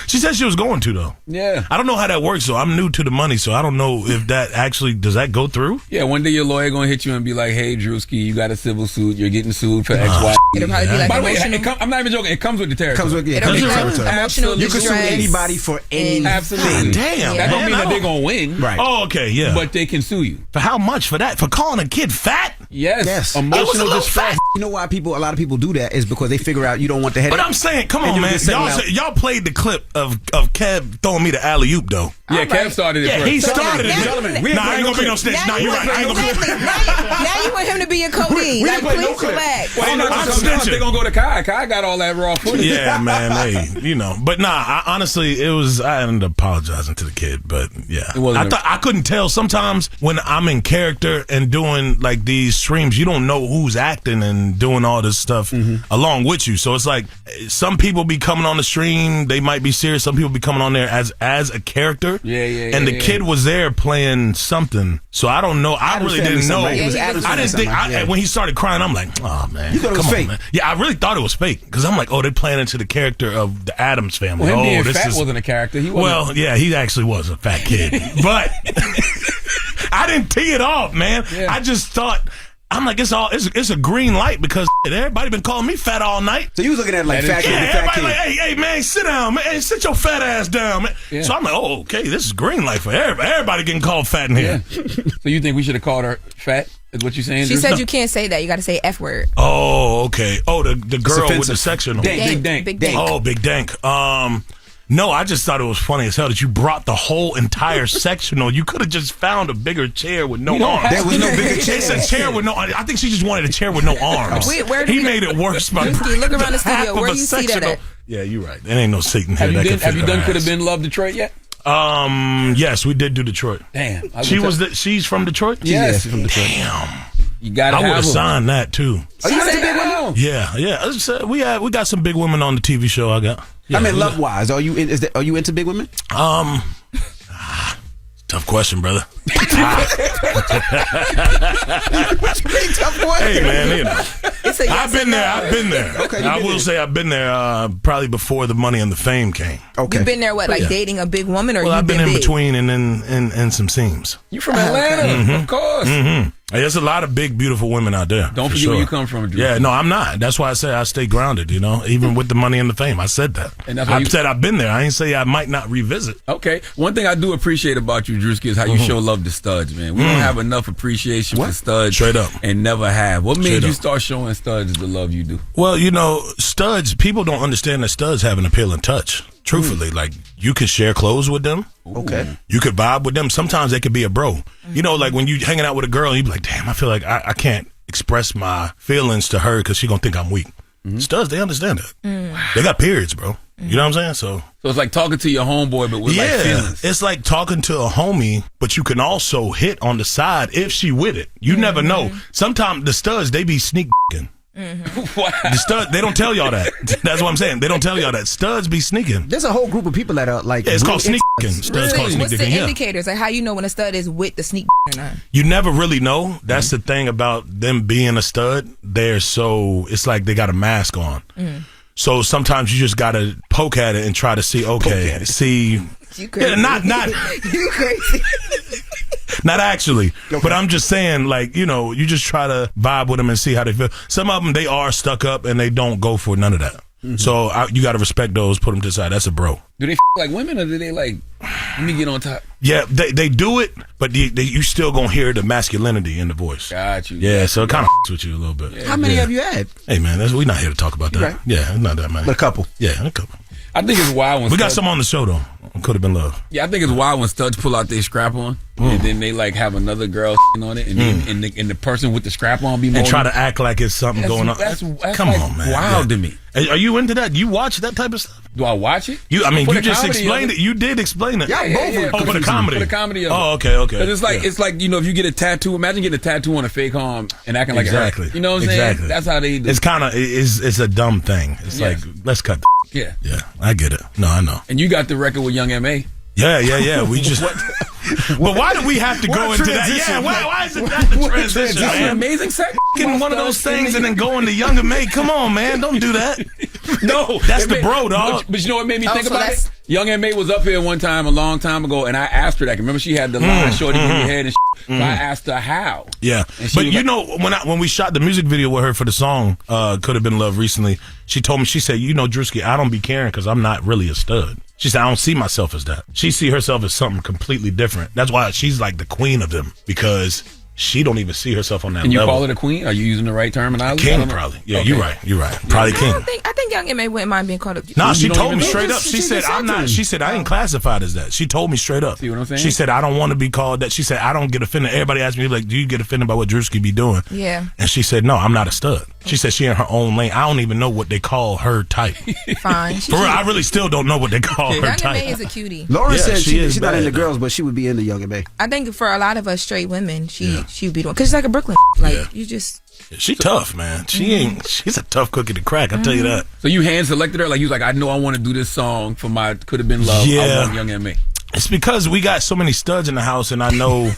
she said she was going to though. Yeah. I don't know how that works though. I'm new to the money, so I don't know if that actually does that go through. Yeah, one day your lawyer gonna hit you and be like, "Hey, Druski, you got a civil suit. You're getting sued for X, Y." It'll probably be like By the way, emotional. I'm not even joking. It comes with the territory. Comes with It'll be like emotional You can sue distress. anybody for anything. Absolutely. Damn. That don't man, mean that they're gonna win. Right. Oh, okay, yeah. But they can sue you. For how much for that? For calling a kid fat? Yes. It was a Emotional little distress. fat. You know why a lot of people do that is because they figure out you don't want the headache. But I'm saying, come And on, you man. just send them out. Y'all played the clip of Kev throwing me the alley-oop, though. Yeah, Kev started it Yeah, first. he started it. Charlamagne, we ain't Nah, I playing ain't no gonna be no clip. snitch. Nah, you're right. I ain't gonna Exactly. Now you want him to be your Cody. We Like, didn't play no please clip. relax. Well, I'm I'm snitching. they're gonna go to Kai. Kai got all that raw footage. Yeah, man. Hey, you know. But nah, honestly, I ended up apologizing to the kid. But yeah, It wasn't I thought I couldn't tell. Sometimes when I'm in character and doing like these streams, you don't know who's acting and doing all this stuff along with you. So it's like some people be coming on the stream, they might be serious. Some people be coming on there as a character. Yeah. And the kid was there playing something. So I don't know. I Adam's really family didn't know. something, right? It was Adam's I family didn't think. something, yeah. When he started crying, I'm like, oh man, You thought it was come fake? on, man. Yeah, I really thought it was fake because I'm like, oh, they're playing into the character of the Addams family. Well, him being this fat is wasn't a character. He wasn't. well, yeah, he actually was a fat kid, but I didn't tee it off, man. Yeah. I just thought. I'm like, it's a green light because everybody been calling me fat all night. So you was looking at it like fat kid, Yeah, fat everybody kid. like, hey, man, sit down, man. Hey, sit your fat ass down, man. Yeah. So I'm like, oh, okay, this is green light for everybody. Everybody getting called fat in here. Yeah. So you think we should have called her fat? Is what you saying? She Drew? said you can't say that. You got to say F word. Oh, okay. Oh, the girl with the offensive. sectional. Big dank. Big dank. Oh, big dank. No, I just thought it was funny as hell that you brought the whole entire sectional. You could have just found a bigger chair with no arms. There was no bigger chair. It's a chair with no. I think she just wanted a chair with no arms. Where do He we- made it worse by Druski, look around the studio. half of Where a do you see that sectional. at? Yeah, you're right. There ain't no Satan here that can Have you fit done her Could Have ass. Been Love Detroit yet? Yes, we did do Detroit. Damn. She's from Detroit? Yes. From Detroit. Damn. You got to I would have have her. signed that too. Oh, you got a big one? Yeah. We got some big women on the TV show. I got. Yeah, I mean, we love wise, are you into big women? Tough question, brother. Tough question. Hey, man, you know. It's a yes I've been or there. no. I've been there. Okay, I will say I've been there probably before the money and the fame came. Okay. You been there, what, like Yeah. dating a big woman, or Well, you I've been been in big? between and in some seams. You from Atlanta, of course. Mm-hmm. There's a lot of big, beautiful women out there. Don't for forget sure. where you come from, Drew. Yeah, no, I'm not. That's why I say I stay grounded, you know, even with the money and the fame. I said that. And that's why I said I've been there. I ain't say I might not revisit. Okay. One thing I do appreciate about you, Druski, is how you show love to studs, man. We don't have enough appreciation for studs. Straight up. And never have. What made Straight you up. start showing studs the love you do? Well, you know, studs, people don't understand that studs have an appealing touch. Truthfully, like you can share clothes with them. Okay. You could vibe with them. Sometimes they could be a bro. You know, like when you hanging out with a girl and you be like, damn, I feel like I can't express my feelings to her because she gonna think I'm weak. Studs, they understand that. They got periods, bro. You know what I'm saying? So it's like talking to your homeboy, but with like feelings. it's like talking to a homie, but you can also hit on the side if she with it. You never know. Sometimes the studs, they be sneak dicking. The stud, they don't tell y'all that. That's what I'm saying. They don't tell y'all that. Studs be sneaking. There's a whole group of people that are like. Yeah, it's called sneak dicking. Studs called sneak What's the dicking. Yeah. indicators? Like how you know when a stud is with the sneak or not? You never really know. That's the thing about them being a stud. They're so, it's like they got a mask on. So sometimes you just gotta poke at it and try to see. Okay, see. You crazy. Yeah, not You crazy. not actually, but I'm just saying, like, you know, you just try to vibe with them and see how they feel. Some of them, they are stuck up and they don't go for none of that. So you got to respect those. Put them to the side. That's a bro. Do they like women, or do they like, let me get on top? Yeah, they do it, but you still gonna hear the masculinity in the voice. Got you. Yeah, so it kind of with you a little bit. How many have you had? Hey man, we not here to talk about that. Right. Yeah, not that many. A couple. Yeah, a couple. I think it's wild when we got some on the show though. Could have been love. Yeah, I think it's wild when studs pull out their scrap on and then they like have another girl on it, and then and the person with the scrap on be more and try to act like it's something going on. That's come like on, man. Wild to me. Are you into that? You watch that type of stuff? Do I watch it? You just explained it. You did explain it. Yeah. Oh, for the comedy. For the comedy of it. Oh, okay. It's like if you get a tattoo. Imagine getting a tattoo on a fake arm and acting like exactly. it hurt. You know what I'm saying? That's how they do. It's kind of it's a dumb thing. It's like let's cut. Yeah. I get it. No, I know. And you got the record with Young M.A. Yeah. We just. But why do we have to go into that? Yeah, why is it that the transition? Man? Amazing sex. One of those things and then going to Young M.A. Come on, man, don't do that. No, that's the bro, dog. But you know what made me think about it? Young M.A. was up here one time a long time ago, and I asked her that. Remember, she had the line, "Shorty, give your head," and so I asked her how. Yeah, but you know, when we shot the music video with her for the song "Could Have Been Love" recently, she told me, she said, "You know, Druski, I don't be caring because I'm not really a stud." She said, "I don't see myself as that." She see herself as something completely different. That's why she's like the queen of them, because she don't even see herself on that level. And you call her the queen? Are you using the right terminology? King, probably. Yeah, okay. You're right. Probably king. I think Young M.A. wouldn't mind being called a... No, she told me straight up. She said, I'm not. She said, I ain't classified as that. She told me straight up. See what I'm saying? She said, I don't want to be called that. She said, I don't get offended. Everybody asks me, like, do you get offended by what Druski be doing? Yeah. And she said, no, I'm not a stud. She said she in her own lane. I don't even know what they call her type. Fine. For real, I really still don't know what they call her type. Young M.A. is a cutie. Laura said she's not into girls, but she would be into Young M.A. I think for a lot of us straight women, she would be doing, because she's like a Brooklyn. Like, you just... She tough, man. She's a tough cookie to crack, I'll tell you that. So you hand selected her? Like, you was like, I know I want to do this song for my Could Have Been Love. Yeah. I want Young M.A. It's because we got so many studs in the house, and I know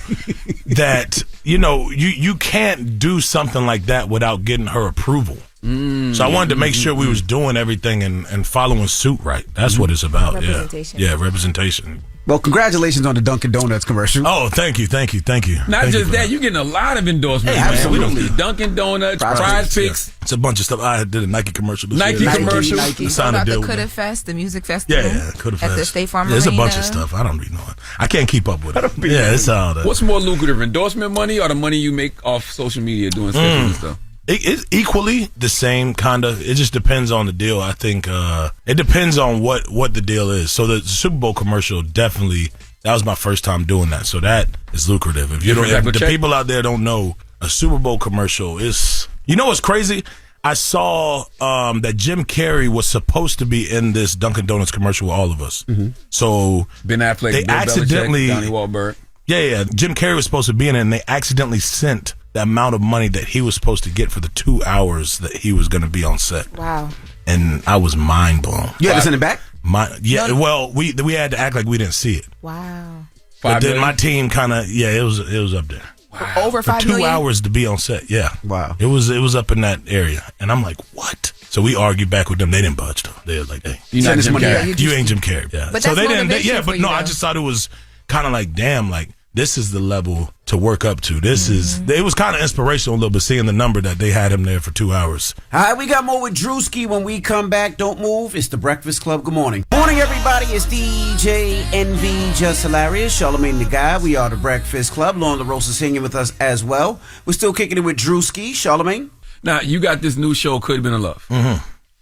that, you can't do something like that without getting her approval. So I wanted to make sure we was doing everything and following suit right. That's what it's about. Representation. Yeah, representation. Well, congratulations on the Dunkin' Donuts commercial. Oh, thank you. Not just that, you're getting a lot of endorsements, man. Absolutely. We don't Dunkin' Donuts, Prize Picks. Yeah. It's a bunch of stuff. I did a Nike commercial this year. Commercial. Signed a deal the Coulda Fest, the music festival. Yeah, Coulda Fest. At the State Farm There's Arena. a bunch of stuff. I don't be knowing. I can't keep up with it. It's all that. What's more lucrative, endorsement money or the money you make off social media doing sketches and stuff? It's equally the same, kind of. It just depends on the deal. I think it depends on what the deal is. So the Super Bowl commercial, definitely, that was my first time doing that. So that is lucrative. If the people out there don't know, a Super Bowl commercial is, what's crazy? I saw that Jim Carrey was supposed to be in this Dunkin' Donuts commercial with all of us. So Ben Affleck, they Bill accidentally, Belichick, Donnie Wahlberg. Yeah. Jim Carrey was supposed to be in it, and they accidentally sent the amount of money that he was supposed to get for the 2 hours that he was going to be on set. Wow. And I was mind blown. You had to send it back? Well, we had to act like we didn't see it. Wow. But then my team kind of, it was up there. Wow. Over for 5 2 million? hours to be on set. Yeah. Wow. It was up in that area. And I'm like, what? So we argued back with them. They didn't budge though. They were like, hey, you ain't Jim Carrey. You ain't Jim Carrey. Yeah. But so that's they didn't. motivation for you, I just thought it was kind of like, damn, like this is the level to work up to. This is. It was kind of inspirational a little bit seeing the number that they had him there for 2 hours. All right, we got more with Druski when we come back. Don't move. It's the Breakfast Club. Good morning. Morning, everybody. It's DJ NV, Jess Hilarious, Charlamagne the Guy. We are the Breakfast Club. Lauren LaRosa is hanging with us as well. We're still kicking it with Druski. Charlamagne? Now, you got this new show, Could Have Been a Love.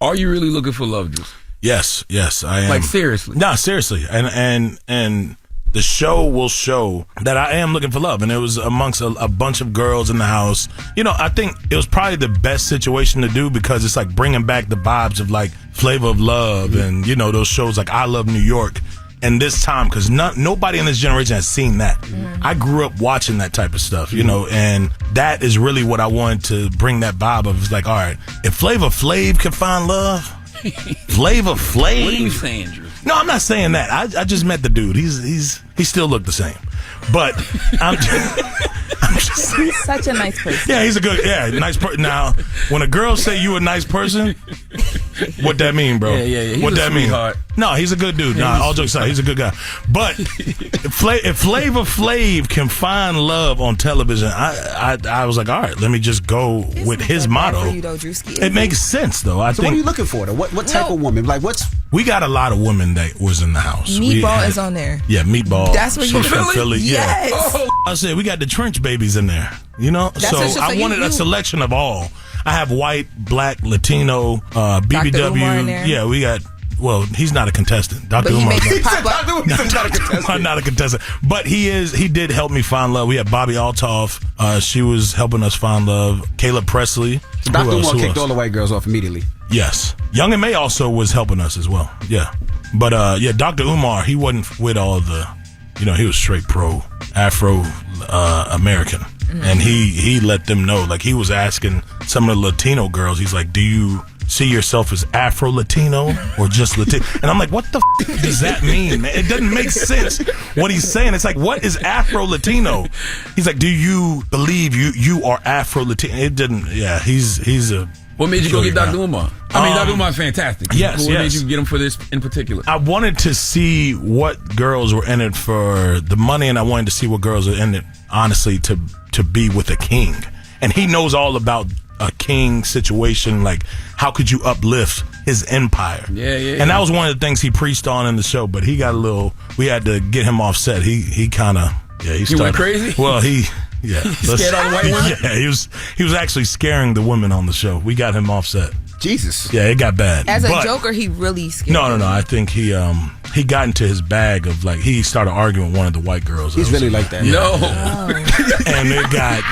Are you really looking for love, Druski? Yes, I am. Like, seriously? No, seriously. And the show will show that I am looking for love. And it was amongst a bunch of girls in the house. I think it was probably the best situation to do because it's like bringing back the vibes of like Flavor of Love and, those shows like I Love New York. And this time, because nobody in this generation has seen that. I grew up watching that type of stuff, and that is really what I wanted to bring that vibe of. It's like, all right, if Flavor Flav can find love, Flavor Flav. What are you saying, Drew? No, I'm not saying that. I just met the dude. He still looked the same. But I'm just He's such a nice person. Yeah, he's a good, nice person. Now, when a girl say you a nice person, what that mean, bro? Yeah. What that mean? Sweetheart. No, he's a good dude. Nah, all jokes aside, he's a good guy. But if Flavor Flav can find love on television, I was like, all right, let me just go with his motto. It makes sense, though. So what are you looking for, though? What type of woman? Like, We got a lot of women that was in the house. Meatball is on there. Yeah, Meatball. That's what you're from Philly. Yes. Yeah. I said we got the trench babies in there. So I wanted a selection of all. I have white, black, Latino, BBW. in there. Yeah, we Well, he's not a contestant. Dr. But he Umar. makes it pop up. I'm not a contestant. But he did help me find love. We had Bobby Altoff. She was helping us find love. Caleb Presley. Dr. Umar kicked all the white girls off immediately. Yes. Young and May also was helping us as well. Yeah. But Dr. Umar, he wasn't with all the, he was straight pro Afro American. And he let them know, like he was asking some of the Latino girls, he's like, do you see yourself as Afro-Latino or just Latino? And I'm like, what the does that mean, man? It doesn't make sense what he's saying. It's like, what is Afro-Latino? He's like, do you believe you are Afro-Latino? It didn't, he's a... What made you go get Dr. Umar? I mean, Dr. Umar's fantastic. Yes, What made you get him for this in particular? I wanted to see what girls were in it for the money, and I wanted to see what girls are in it, honestly, to be with a king. And he knows all about a king situation, like how could you uplift his empire. And that was one of the things he preached on in the show, but he got we had to get him off set. He kind of, he went crazy? Well, he scared all the white women? Yeah, he was actually scaring the women on the show. We got him off set. Jesus. Yeah, it got bad. As a joker, he really scared. No. I think he got into his bag of like he started arguing with one of the white girls. He's really like that. No. And it got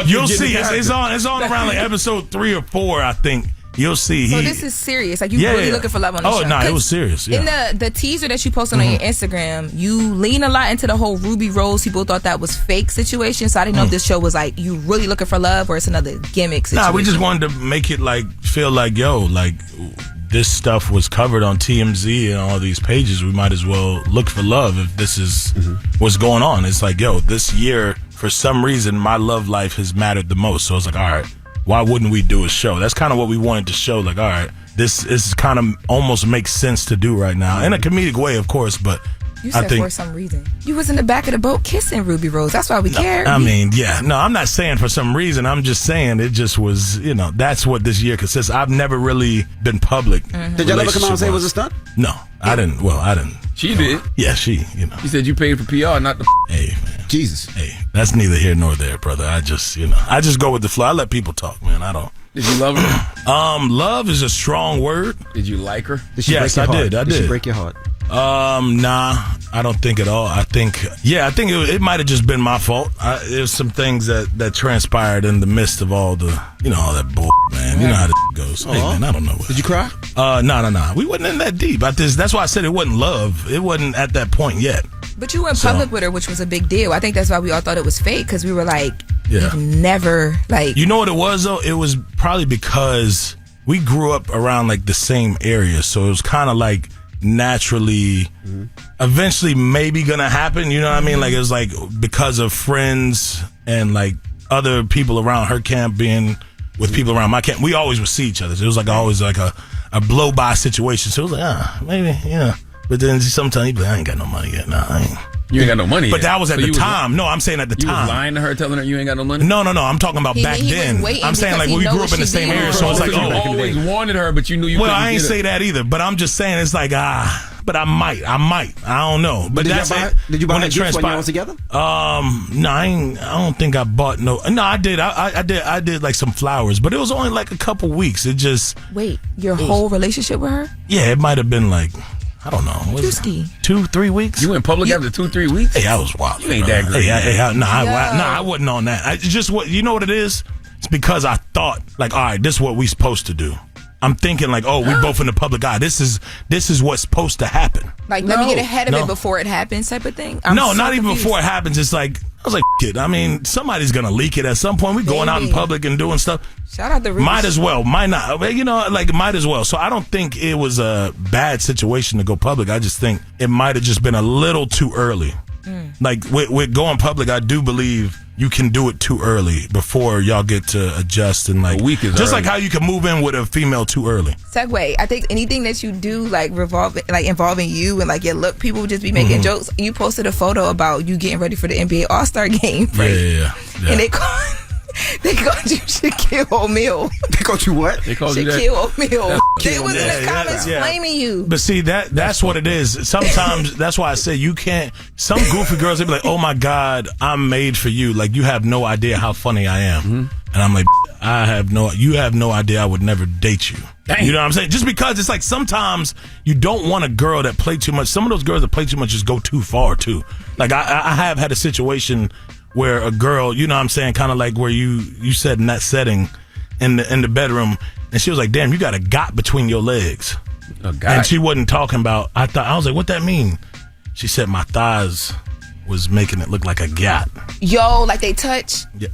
you'll see it's on around like episode 3 or 4, I think. You'll see. So this is serious. Like you really looking for love on the show. Oh no, it was serious. Yeah. In the teaser that you posted on your Instagram, you lean a lot into the whole Ruby Rose. People thought that was fake situation. So I didn't know if this show was like you really looking for love or it's another gimmick situation. Nah, we just wanted to make it like feel like this stuff was covered on TMZ and all these pages. We might as well look for love if this is what's going on. It's like this year for some reason my love life has mattered the most. So it's like, all right, why wouldn't we do a show? That's kind of what we wanted to show. Like, all right, this is kind of almost makes sense to do right now in a comedic way, of course. But you said for some reason you was in the back of the boat kissing Ruby Rose. That's why we cared. I mean, I'm not saying for some reason. I'm just saying it just was. That's what this year consists. I've never really been public. Did y'all ever come out and say it was a stunt? No, I didn't. Well, I didn't. She did. Yeah, she. She said you paid for PR, not the. Hey, man. Jesus. Hey, that's neither here nor there, brother. I just, I just go with the flow. I let people talk, man. I don't. Did you love her? Love is a strong word. Did you like her? Yes, I did. Did she break your heart? Nah, I don't think at all. I think it might have just been my fault. There's some things that transpired in the midst of all the, all that bull, man. You know how this goes. Hey, man, I don't know. Did you cry? No. We wasn't in that deep. That's why I said it wasn't love. It wasn't at that point yet. But you went public with her, which was a big deal. I think that's why we all thought it was fake, because we were like, you've never, like... You know what it was, though? It was probably because we grew up around, like, the same area, so it was kind of like naturally, eventually maybe gonna happen, you know what I mean? Like, it was like, because of friends and, like, other people around her camp being with people around my camp, we always would see each other. So it was, like, always, like, a blow-by situation. So it was like, maybe, But then sometimes you'd be like, I ain't got no money yet. Nah, I ain't. You ain't got no money But yet. that was at the time. No, I'm saying at the time. You was lying to her, telling her you ain't got no money? No. I'm talking about back then. I'm saying like when we grew up in the same area. So it's like, you always wanted her, but you knew you couldn't I ain't say that either. But I'm just saying it's like, but I might. I don't know. But that's it. Did you buy a gift when y'all was together? No, I don't think I bought no. No, I did. I did like some flowers, but it was only like a couple weeks. It just. Wait, your whole relationship with her? Yeah, it might have been like. I don't know. Druski. 2-3 weeks? You went public after 2-3 weeks? Hey, I was wild. You ain't that great. I wasn't on that. I just you know what it is? It's because I thought like, all right, this is what we supposed to do. I'm thinking like, we both in the public eye. This is what's supposed to happen. Like, let me get ahead of it before it happens, type of thing. Not even before it happens. It's like I was like, shit. I mean, somebody's gonna leak it at some point. We going out in public and doing stuff. Shout out the Rich. Might as well, might not. Might as well. So I don't think it was a bad situation to go public. I just think it might have just been a little too early. Like with going public, I do believe you can do it too early before y'all get to adjust and like a week is just early. Like how you can move in with a female too early. Segue. I think anything that you do like involving you and like your look, people would just be making jokes. You posted a photo about you getting ready for the NBA All-Star game, right? Yeah. And they called you Shaquille O'Neal. They called you what? They called you that? Shaquille O'Neal. They was in the comments blaming you. But see, that's what it is. Sometimes that's why I say you can't. Some goofy girls, they be like, "Oh my God, I'm made for you." Like you have no idea how funny I am, and I'm like, you have no idea. I would never date you. Dang. You know what I'm saying? Just because it's like sometimes you don't want a girl that play too much. Some of those girls that play too much just go too far too. Like I have had a situation where a girl, you know what I'm saying, kind of like where you said in that setting in the bedroom, and she was like, "Damn, you got a got between your legs." A got. And she wasn't talking about. I was like, "What that mean?" She said my thighs was making it look like a gat. Yo, like they touch. Yeah.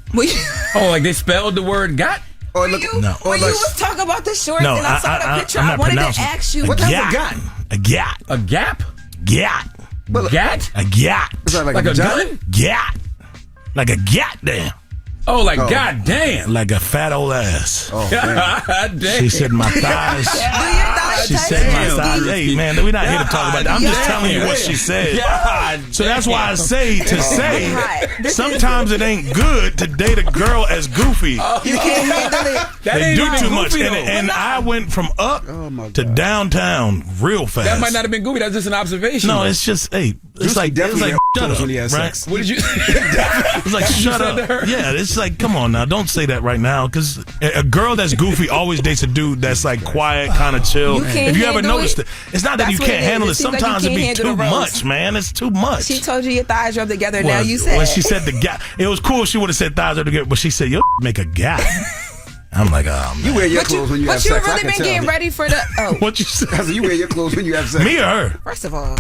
Oh, like they spelled the word got. Or when you was talking about the shorts and I saw the picture, I wanted to ask you. What type of gat? A gat. A gap? Gat. Gat? A gat. Is that like a gun? Gat. Like a gat damn. Oh, like goddamn. Like a fat old ass. Oh, damn. She said my thighs. She said my thighs. Hey, man, we're not here to talk about that. I'm just telling you what she said. So that's why I say sometimes it ain't good to date a girl as goofy. You can't handle it. They do too much. And I went from up to downtown real fast. That might not have been goofy. That's just an observation. No, it's just, it's like shut up. When he has right? sex. What did you? It's like shut up. Yeah, it's like, come on now, don't say that right now, because a girl that's goofy always dates a dude that's like quiet, kind of chill. If you ever noticed it, it's not that you can't handle it. Sometimes it be too much, man. It's too much. She told you your thighs rub together. Now you said when she said the gap, it was cool if she would have said thighs rub together, but she said yo make a gap. I'm like, oh man. You wear your clothes when you have sex. But you really been getting ready for the. Oh. What you said? You wear your clothes when you have sex. Me or her? First of all,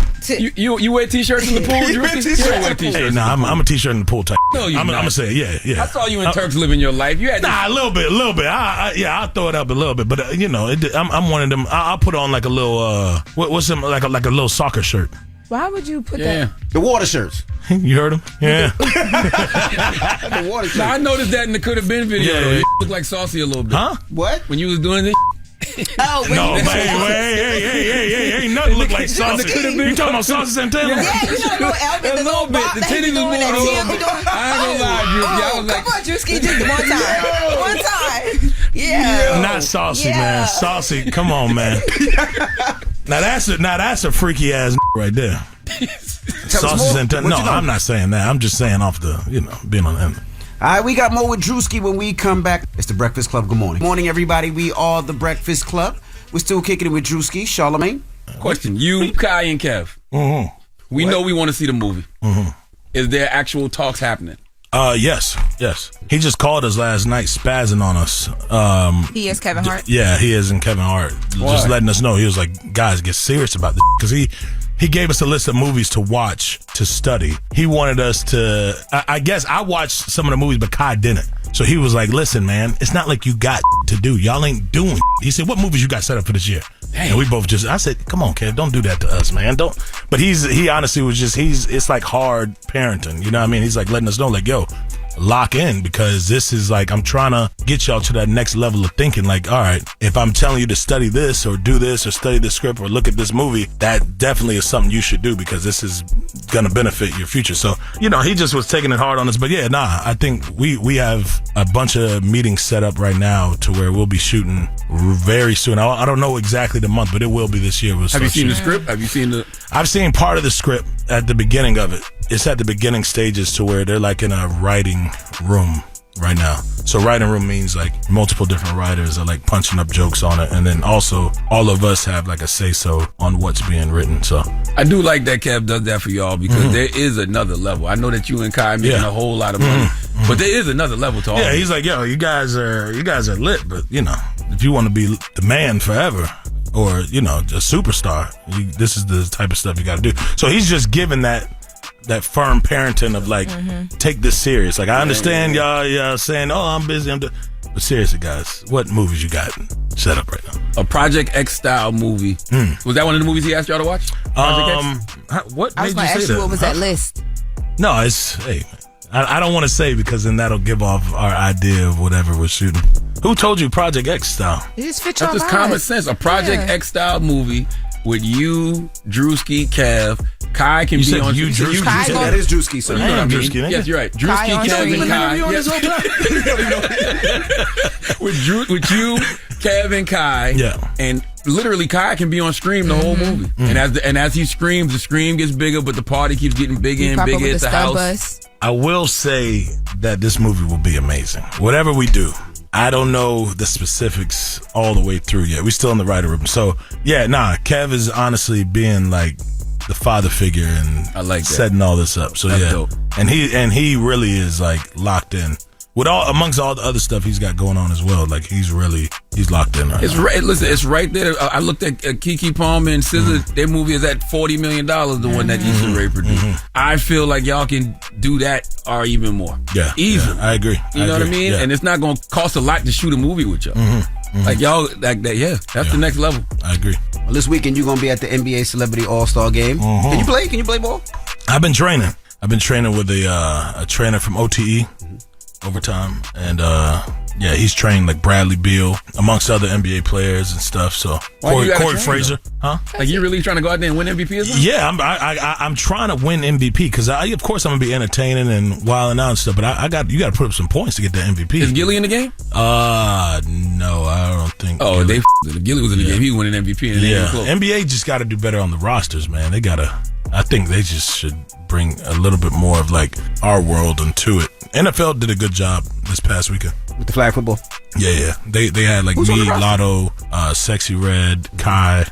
you wear t-shirts in the pool. You wear t-shirts. Hey, nah, I'm a t-shirt in the pool type. No, I'm gonna say yeah. I saw you in Turks living your life. You had a little bit. I'll throw it up a little bit, but I'm one of them. I'll put on like a little what's some like a little soccer shirt. Why would you put that? The water shirts. You heard him? Yeah. The water shirts. Now, I noticed that in the Could Have Been video. Yeah. You look like Saucy a little bit. Huh? What? When you was doing this. Oh, no, man, hey, ain't nothing look like Saucy. You talking about Saucy Santana? Yeah, you know, a little bit. The titties was moving a little bit. I ain't gonna lie, Druski. I was like, come on, Druski, just one time. Yeah. Not Saucy, man. Saucy, come on, man. Now that's a freaky ass right there. Saucy Santana. No, I'm not saying that. I'm just saying off the, being on him. All right, we got more with Druski when we come back. It's the Breakfast Club. Good morning. Morning, everybody. We are the Breakfast Club. We're still kicking it with Drewski. Charlamagne. Question. You, Kai, and Kev. Mm-hmm. We know we want to see the movie. Mm-hmm. Is there actual talks happening? Yes. He just called us last night, spazzing on us. He is Kevin Hart? Yeah, he is in Kevin Hart. Why? Just letting us know. He was like, guys, get serious about this. Because he gave us a list of movies to watch, to study. He wanted us to, I guess I watched some of the movies, but Kai didn't. So he was like, listen, man, it's not like you got to do. Y'all ain't doing. He said, what movies you got set up for this year? Dang. And we both I said, come on, Kev, don't do that to us, man. Don't. But he honestly was just, it's like hard parenting. You know what I mean? He's like letting us know, like, yo, lock in, because this is like, I'm trying to get y'all to that next level of thinking. Like, all right, if I'm telling you to study this or do this or study this script or look at this movie, that definitely is something you should do, because this is going to benefit your future. So, he just was taking it hard on us. But yeah, I think we have a bunch of meetings set up right now to where we'll be shooting very soon. I don't know exactly the month, but it will be this year. Have you seen the script? Have you seen the... I've seen part of the script at the beginning of it. It's at the beginning stages to where they're like in a writing room right now. So writing room means like multiple different writers are like punching up jokes on it, and then also all of us have like a say-so on what's being written. So I do like that Kev does that for y'all, because there is another level. I know that you and Kai making a whole lot of money, but there is another level to all. Yeah, he's like, yo, you guys are lit, but if you want to be the man forever, or a superstar, this is the type of stuff you got to do. So he's just giving that firm parenting of like, take this serious. Like, I understand y'all saying, oh, I'm busy. But seriously, guys, what movies you got set up right now? A Project X style movie. Was that one of the movies he asked y'all to watch? Project X? What made you say that? I was going to ask you, what was that list? No, I don't want to say, because then that'll give off our idea of whatever we're shooting. Who told you Project X style? It just fits your That's just common sense. A Project X style movie with you, Drewski, Kev. Kai can be on. You, Drewski. That is Drewski. So I am Drewski. Yes, you're right. Drewski, Kev, and Kai. With you, Kev, and Kai. Yeah. And literally, Kai can be on Scream the whole movie. And as he screams, the scream gets bigger, but the party keeps getting bigger and bigger at the house. I will say that this movie will be amazing. Whatever we do, I don't know the specifics all the way through yet. We're still in the writer room. So, yeah, Kev is honestly being like the father figure and I like that. Setting all this up. So, That's yeah. dope. And he really is like locked in. With amongst all the other stuff he's got going on as well, like he's locked in right now. Listen, it's right there. I looked at Keke Palmer and SZA. Their movie is at $40 million. The one that Issa Rae produced. I feel like y'all can do that or even more. Yeah, easily. Yeah, I agree. You know what I mean? Yeah. And it's not going to cost a lot to shoot a movie with y'all. Like y'all, like that. Yeah, that's the next level. I agree. Well, this weekend you're gonna be at the NBA Celebrity All-Star Game. Can you play? Can you play ball? I've been training. With a trainer from OTE. Overtime, and he's trained like Bradley Beal amongst other NBA players and stuff. So Corey Fraser, Like you really trying to go out there and win MVP or something? Yeah, I'm trying to win MVP because of course I'm gonna be entertaining and wilding out and stuff. But you got to put up some points to get the MVP. Is Gilly in the game? No, I don't think. Oh, Gilly. If Gilly was in the game, he would win an MVP. And NBA just got to do better on the rosters, man. I think they just should bring a little bit more of like our world into it. NFL did a good job this past weekend with the flag football. Yeah. They had like me, Lotto, Sexy Red, Kai,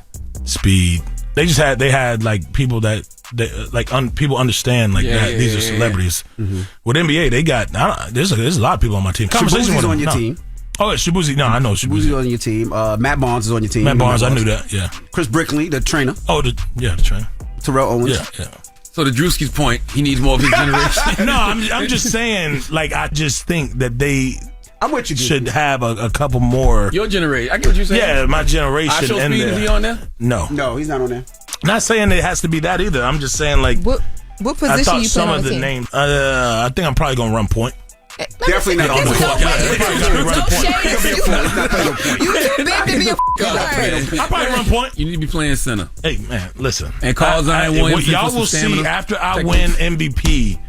Speed. They had like people that people understand like that. These are celebrities. With NBA, they got there's a lot of people on my team. Shabuzi's on your team. Oh, Shabuzi. No, I know Shabuzi. on your team. Matt Barnes is on your team. Matt Barnes, I knew that. Yeah. Chris Brickley, the trainer. Oh, the trainer. Terrell Owens. Yeah. So to Druski's point, he needs more of his generation. No, I'm just saying, like, I just think that they should have a couple more. Your generation. I get what you're saying. Yeah, my generation. I Show Speed, is he on there? No, he's not on there. Not saying it has to be that either. I'm just saying, like, what position I thought you some playing of on the team? names. I think I'm probably gonna run point. Definitely not on the court. You too big to be a I probably run point. You need to be playing center. Hey man, listen. And Carl Zion Williamson. Y'all will see after I win MVP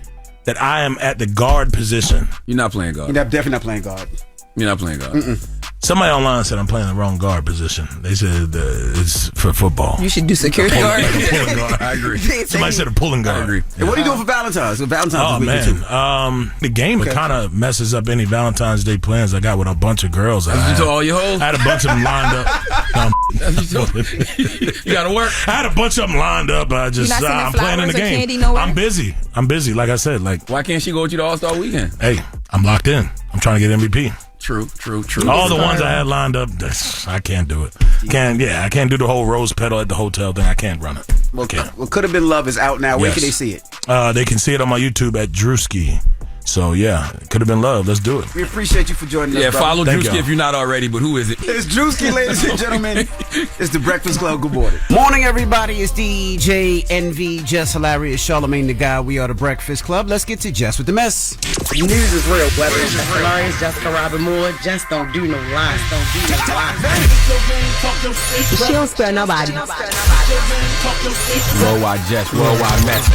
that I am at the guard position. You're not playing guard. You're definitely not playing guard. You're not playing guard. Somebody online said I'm playing the wrong guard position. They said it's for football. You should do security guard. Like a pulling guard. I agree. Somebody said a pulling guard. I agree. And what are you doing for Valentine's? Valentine's man, weekend the game kind of messes up any Valentine's Day plans I got with a bunch of girls. You told all your hoes? I had a bunch of them lined up. You got to work. I had a bunch of them lined up. I'm playing in the game. I'm busy. Like I said, like why can't she go with you to All-Star Weekend? Hey, I'm locked in. I'm trying to get MVP. True. All the ones I had lined up, I can't do it. I can't do the whole rose petal at the hotel thing. I can't run it. Well, Could Have Been Love is out now. Where can they see it? They can see it on my YouTube at Druski. So, yeah, Could Have Been Love. Let's do it. We appreciate you for joining us. Yeah, follow Druski if you're not already, but who is it? It's Druski, ladies and gentlemen. It's the Breakfast Club. Good morning. Morning, everybody. It's DJ NV, Jess Hilarious, Charlamagne the Guy. We are the Breakfast Club. Let's get to Jess With The Mess. News is real, whether it's Jess Hilarious, Jessica Robin Moore, just don't do no lies. She don't spare nobody. Worldwide Jess, worldwide mess.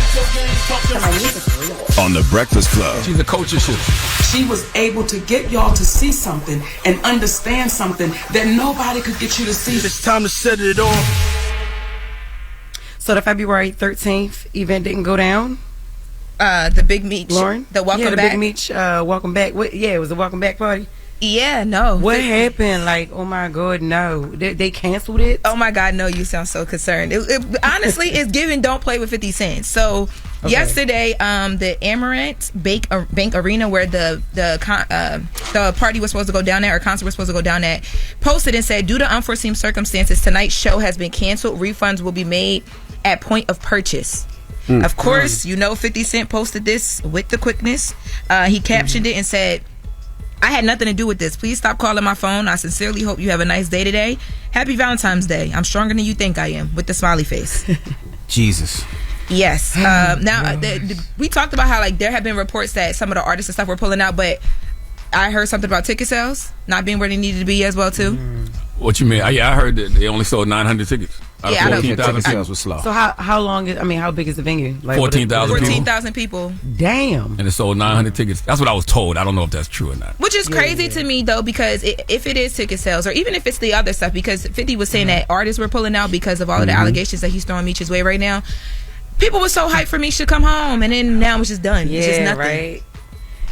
On the Breakfast Club. She's a coach of shit. She was able to get y'all to see something and understand something that nobody could get you to see. It's time to set it off. So the February 13th event didn't go down? The Big Meech. Lauren? The Welcome the Back. Big Meech, Welcome Back. It was a Welcome Back party? Yeah, no. What happened? Like, oh my God, no. They canceled it? Oh my God, no, you sound so concerned. Honestly, it's giving Don't Play with 50 Cent. So yesterday, the Amaranth Bank Arena, where the party was supposed to go down at, or concert was supposed to go down at, posted and said, due to unforeseen circumstances, tonight's show has been canceled. Refunds will be made at point of purchase. Of course, 50 Cent posted this with the quickness. He captioned it and said, I had nothing to do with this. Please stop calling my phone. I sincerely hope you have a nice day today. Happy Valentine's Day. I'm stronger than you think I am, with the smiley face. Jesus. Yes. Now, we talked about how there have been reports that some of the artists and stuff were pulling out, but I heard something about ticket sales not being where they needed to be as well, too. What you mean? I heard that they only sold 900 tickets. Yeah, 14,000 sales was slow. So how long is, how big is the venue? 14,000 people. 14,000 people. Damn. And it sold 900 tickets. That's what I was told. I don't know if that's true or not. Which is crazy to me, though, because if it is ticket sales, or even if it's the other stuff, because 50 was saying that artists were pulling out because of all of the allegations that he's throwing Meech's way right now. People were so hyped for Meech to come home, and then now it's just done. Yeah, it's just nothing. Right.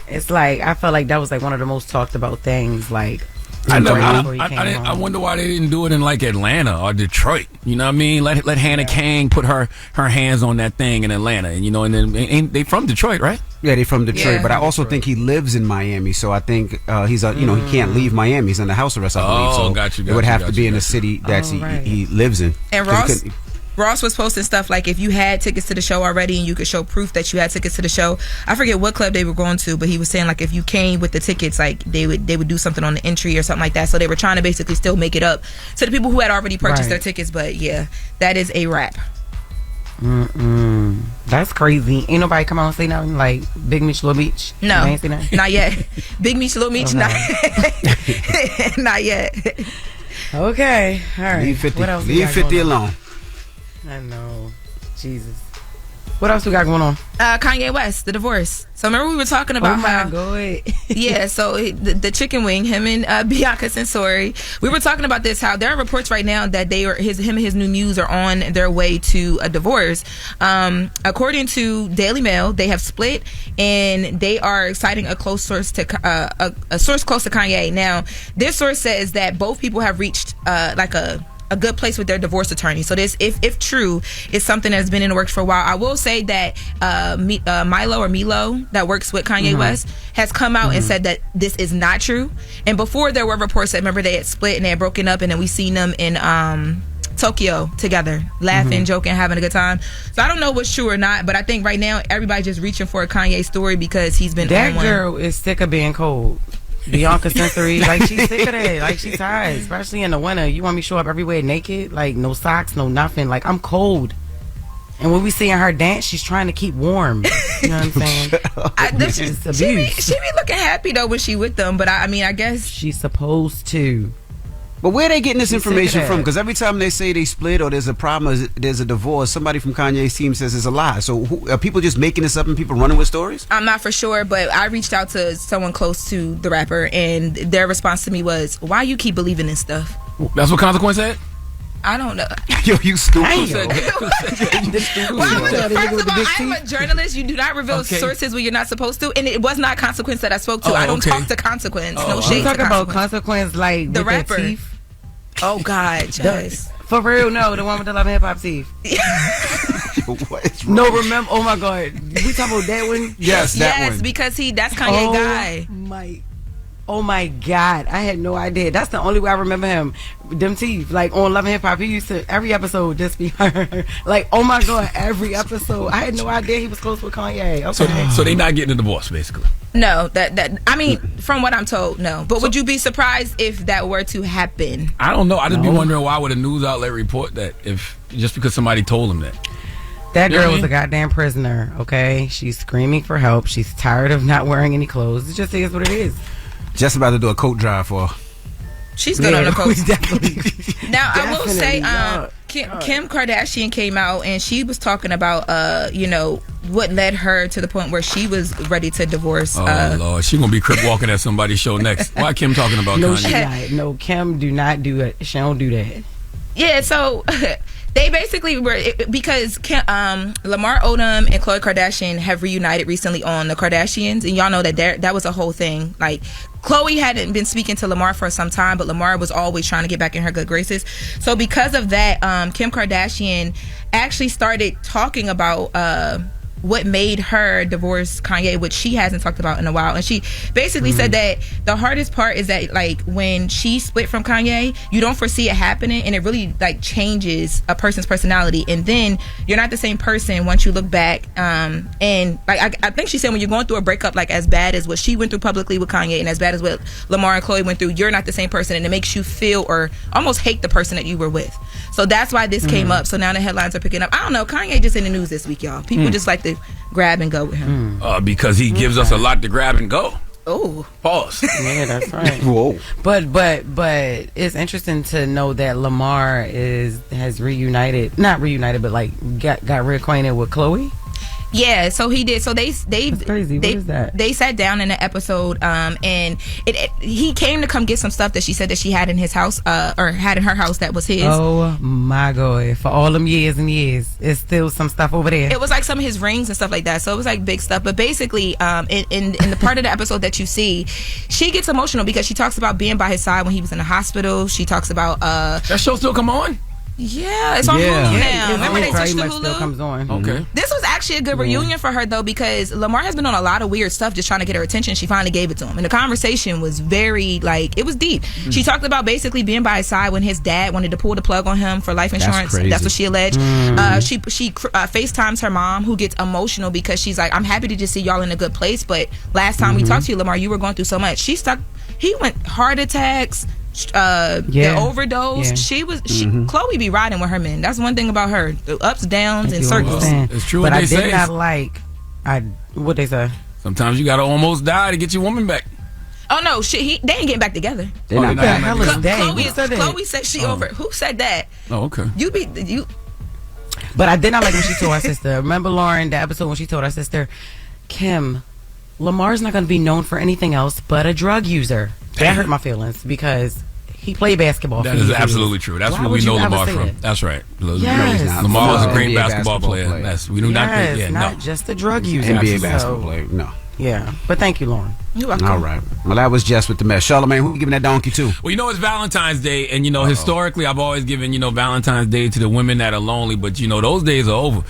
It's like I felt like that was like one of the most talked about things. Like I wonder why they didn't do it in like Atlanta or Detroit. You know what I mean? Let Hannah Kang put her hands on that thing in Atlanta, and and then ain't they from Detroit, right? Yeah, they from Detroit, but I also think he lives in Miami, so I think he's he can't leave Miami. He's under house arrest, I believe. So it would have to be in the city that he lives in. And Ross was posting stuff like if you had tickets to the show already and you could show proof that you had tickets to the show. I forget what club they were going to, but he was saying like if you came with the tickets, like they would do something on the entry or something like that. So they were trying to basically still make it up to the people who had already purchased their tickets. But yeah, that is a wrap. That's crazy. Ain't nobody come out and say nothing like Big Meech, Little Meech? No, ain't say nothing? Not yet. Big Meech, Little Meech, not yet. Okay, all right. Leave 50, what else leave 50 alone. I know. Jesus. What else we got going on? Kanye West, the divorce. So remember we were talking about yeah, so the chicken wing, him and Bianca Censori. We were talking about this, how there are reports right now that him and his new muse are on their way to a divorce. According to Daily Mail, they have split and they are citing a close source to a source close to Kanye. Now, this source says that both people have reached like a good place with their divorce attorney. So this, if true, is something that's been in the works for a while. I will say that Milo that works with Kanye West has come out and said that this is not true. And before there were reports that remember they had split and they had broken up, and then we seen them in Tokyo together, laughing, joking, having a good time. So I don't know what's true or not, but I think right now everybody's just reaching for a Kanye story because he's been that on one. girl is sick of being cold. Bianca Censori, like she's sick of that. Like she's tired, especially in the winter. You want me to show up everywhere naked, like no socks, no nothing. Like I'm cold. And when we seeing her dance, she's trying to keep warm. You know what I'm saying? She be looking happy though when she with them, but I mean, I guess she's supposed to. But where are they getting this information from? Because every time they say they split or there's a problem, or there's a divorce, somebody from Kanye's team says it's a lie. So are people just making this up and people running with stories? I'm not for sure, but I reached out to someone close to the rapper, and their response to me was, "Why you keep believing this stuff?" That's what Consequence said? I don't know. Yo, you stupid. First of all, I'm a journalist. You do not reveal sources when you're not supposed to, and it was not Consequence that I spoke to. I don't talk to Consequence. No shade. You talk about Consequence like the with rapper. Their teeth? Oh God, Jess. For real, no, the one with the Love and Hip Hop teeth. No, remember? Oh my God, we talking about that one? Yes, that one. Yes, because that's Kanye guy. Oh my God, I had no idea. That's the only way I remember him. Them teeth, like on Love and Hip Hop, he used to every episode just be her. Like, oh my God, every episode. I had no idea he was close with Kanye. Okay. So they not getting a divorce, basically. No, that I mean, from what I'm told, no. But would you be surprised if that were to happen? I don't know. I just be wondering why would a news outlet report that if just because somebody told them that. That girl was a goddamn prisoner. Okay, she's screaming for help. She's tired of not wearing any clothes. It just is what it is. Just about to do a coat drive for her. She's good on the coat. Definitely. Now I will say, Kim Kardashian came out and she was talking about, what led her to the point where she was ready to divorce. Oh Lord, she gonna be crip walking at somebody's show next. Why Kim talking about Kanye? No, Kim do not do it. She don't do that. Yeah, so they basically were because Lamar Odom and Khloe Kardashian have reunited recently on the Kardashians, and y'all know that was a whole thing. Like, Khloe hadn't been speaking to Lamar for some time, but Lamar was always trying to get back in her good graces. So because of that, Kim Kardashian actually started talking about what made her divorce Kanye, which she hasn't talked about in a while. And she basically said that the hardest part is that, like, when she split from Kanye, you don't foresee it happening, and it really, like, changes a person's personality. And then you're not the same person once you look back. And, like, I think she said when you're going through a breakup, like, as bad as what she went through publicly with Kanye and as bad as what Lamar and Khloe went through, you're not the same person, and it makes you feel or almost hate the person that you were with. So that's why this came up. So now the headlines are picking up. I don't know. Kanye just in the news this week, y'all. People just like to grab and go with him. Because he gives us a lot to grab and go. Oh, pause. Yeah, that's right. Whoa. But it's interesting to know that Lamar has not reunited, but like got reacquainted with Khloe. Yeah, so he did. So That's crazy. What is that? They sat down in the episode, and he came to come get some stuff that she said that she had in his house, or had in her house that was his. Oh my God! For all them years and years, it's still some stuff over there. It was like some of his rings and stuff like that. So it was like big stuff. But basically, in the part of the episode that you see, she gets emotional because she talks about being by his side when he was in the hospital. She talks about that show still come on. Yeah, it's on Hulu now. Remember they switched to Hulu? Still comes on. Okay. This was actually a good reunion for her though, because Lamar has been on a lot of weird stuff just trying to get her attention. She finally gave it to him, and the conversation was very it was deep. She talked about basically being by his side when his dad wanted to pull the plug on him for life insurance. That's what she alleged. She FaceTimes her mom, who gets emotional because she's like, "I'm happy to just see y'all in a good place, but last time we talked to you, Lamar, you were going through so much." He went heart attacks. The overdose. Yeah. Chloe be riding with her men. That's one thing about her. The ups, downs, and circles. It's true. But What I they did say. not like. What they say? Sometimes you gotta almost die to get your woman back. Oh no, shit! They ain't getting back together. They're not back. Chloe said she over. Who said that? Oh, okay. You. But I did not like when she told her sister. Remember, Lauren, the episode when she told her sister, Kim, Lamar's not going to be known for anything else but a drug user. That hurt my feelings because he played basketball. That is absolutely true. That's where we know Lamar from. That's right. Lamar was a great basketball player. We do not just a drug user. NBA basketball player. No. Yeah, but thank you, Lauren. You're welcome. All right. Well, that was Jess with the Mess. Charlamagne, who you giving that donkey to? Well, it's Valentine's Day, and historically, I've always given Valentine's Day to the women that are lonely, but those days are over.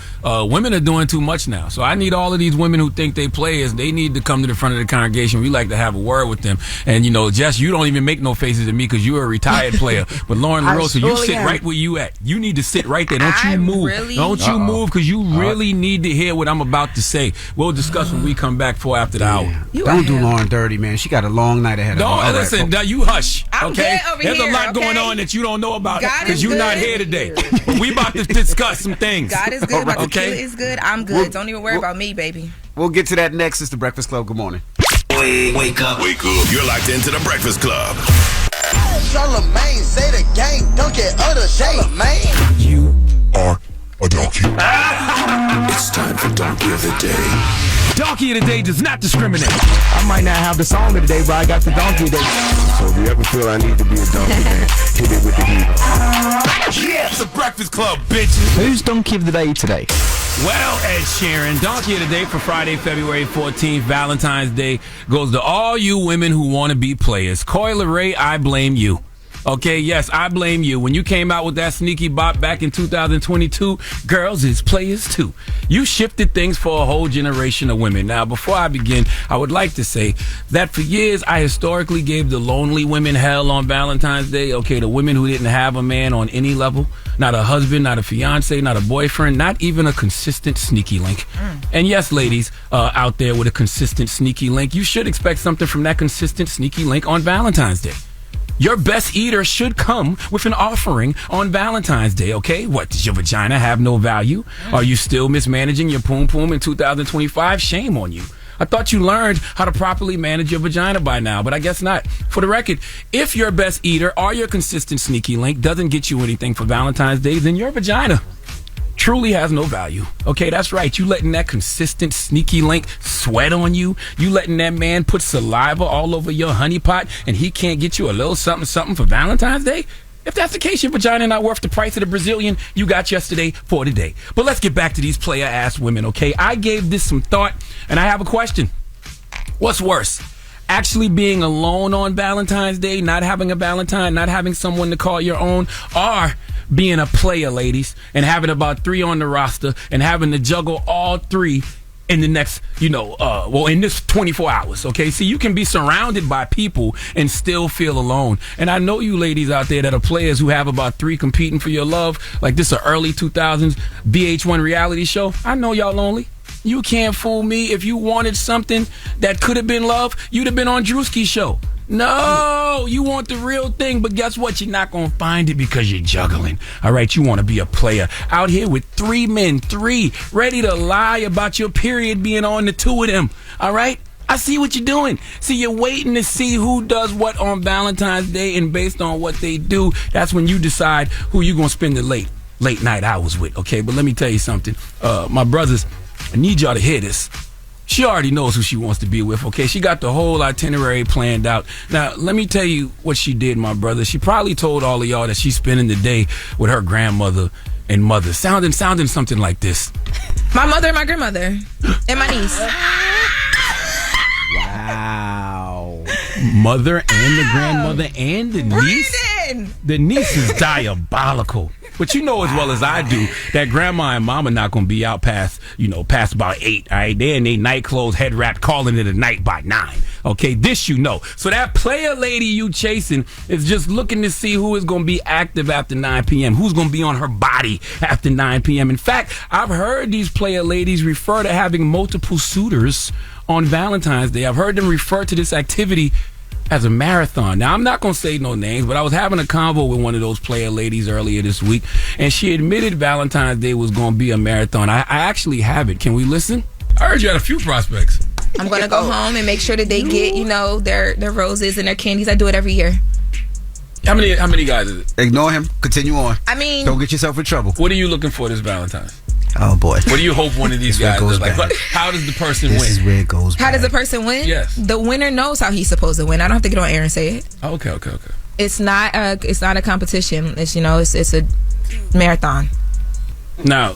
Women are doing too much now, so I need all of these women who think they players. They need to come to the front of the congregation. We like to have a word with them, and Jess, you don't even make no faces at me because you're a retired player. But Lauren LaRosa, you sit right where you at. You need to sit right there. Don't you move. Don't you move because you really need to hear what I'm about to say. We'll discuss when we come back after the hour. Don't do Lauren dirty, man. She got a long night ahead of her. No, listen, you hush. I'm okay, good over there's here, a lot going on that you don't know about God because you're not here today. We about to discuss some things. God is good. My tequila is good. I'm good. Don't even worry about me, baby. We'll get to that next. It's the Breakfast Club. Good morning. Wake up. You're locked into the Breakfast Club. Charlamagne, say the gang, don't get other Charlamagne. You are a donkey. It's time for Donkey of the Day. Donkey of the Day does not discriminate. I might not have the song of the day, but I got the donkey of the day. So if you ever feel I need to be a donkey, man, hit it with the heat. Yeah, it's the Breakfast Club, bitches. Who's donkey of the day today? Well, Ed Sheeran, Donkey of the Day for Friday, February 14th, Valentine's Day, goes to all you women who want to be players. Coi Leray, I blame you. Okay, yes, I blame you. When you came out with that sneaky bop back in 2022, girls is players too. You shifted things for a whole generation of women. Now, before I begin, I would like to say that for years, I historically gave the lonely women hell on Valentine's Day. Okay, the women who didn't have a man on any level, not a husband, not a fiance, not a boyfriend, not even a consistent sneaky link. And yes, ladies out there with a consistent sneaky link, you should expect something from that consistent sneaky link on Valentine's Day. Your best eater should come with an offering on Valentine's Day, okay? What, does your vagina have no value? Are you still mismanaging your poom poom in 2025? Shame on you. I thought you learned how to properly manage your vagina by now, but I guess not. For the record, if your best eater or your consistent sneaky link doesn't get you anything for Valentine's Day, then your vagina truly has no value. Okay, that's right. You letting that consistent sneaky link sweat on you. You letting that man put saliva all over your honey pot and he can't get you a little something for Valentine's Day? If that's the case, your vagina not worth the price of the Brazilian you got yesterday for today. But let's get back to these player ass women, okay? I gave this some thought and I have a question. What's worse? Actually being alone on Valentine's Day, not having a Valentine, not having someone to call your own, or being a player, ladies, and having about 3 on the roster and having to juggle all 3 in the next, in this 24 hours, okay? See, you can be surrounded by people and still feel alone. And I know you ladies out there that are players who have about 3 competing for your love, like this is an early 2000s VH1 reality show. I know y'all lonely. You can't fool me. If you wanted something that could have been love, you'd have been on Druski's show. No, you want the real thing, but guess what? You're not going to find it because you're juggling. All right, you want to be a player out here with 3 men, 3, ready to lie about your period being on the 2 of them. All right? I see what you're doing. See, you're waiting to see who does what on Valentine's Day, and based on what they do, that's when you decide who you're going to spend the late night hours with, okay? But let me tell you something. My brothers I need y'all to hear this. She already knows who she wants to be with, okay? She got the whole itinerary planned out. Now, let me tell you what she did, my brother. She probably told all of y'all that she's spending the day with her grandmother and mother. Sounding something like this. My mother and my grandmother. And my niece. Wow. Mother and the grandmother and the niece? Brandon! The niece is diabolical. But you know as well as I do that grandma and mama not gonna be out past about 8. All right, they're in their night clothes, head wrapped, calling it a night by 9. Okay, this you know. So that player lady you chasing is just looking to see who is gonna be active after 9 p.m. Who's gonna be on her body after 9 p.m. In fact, I've heard these player ladies refer to having multiple suitors on Valentine's Day. I've heard them refer to this activity as a marathon. Now, I'm not going to say no names, but I was having a convo with one of those player ladies earlier this week, and she admitted Valentine's Day was going to be a marathon. I actually have it. Can we listen? I heard you had a few prospects. I'm going to go home and make sure that they get, their roses and their candies. I do it every year. How many guys is it? Ignore him. Continue on. I mean, don't get yourself in trouble. What are you looking for this Valentine's? Oh, boy. What do you hope one of these guys does? Like, how does the person win? This is where it goes How does the person win? Yes. The winner knows how he's supposed to win. I don't have to get on air and say it. Okay. It's not a competition. It's it's a marathon. Now,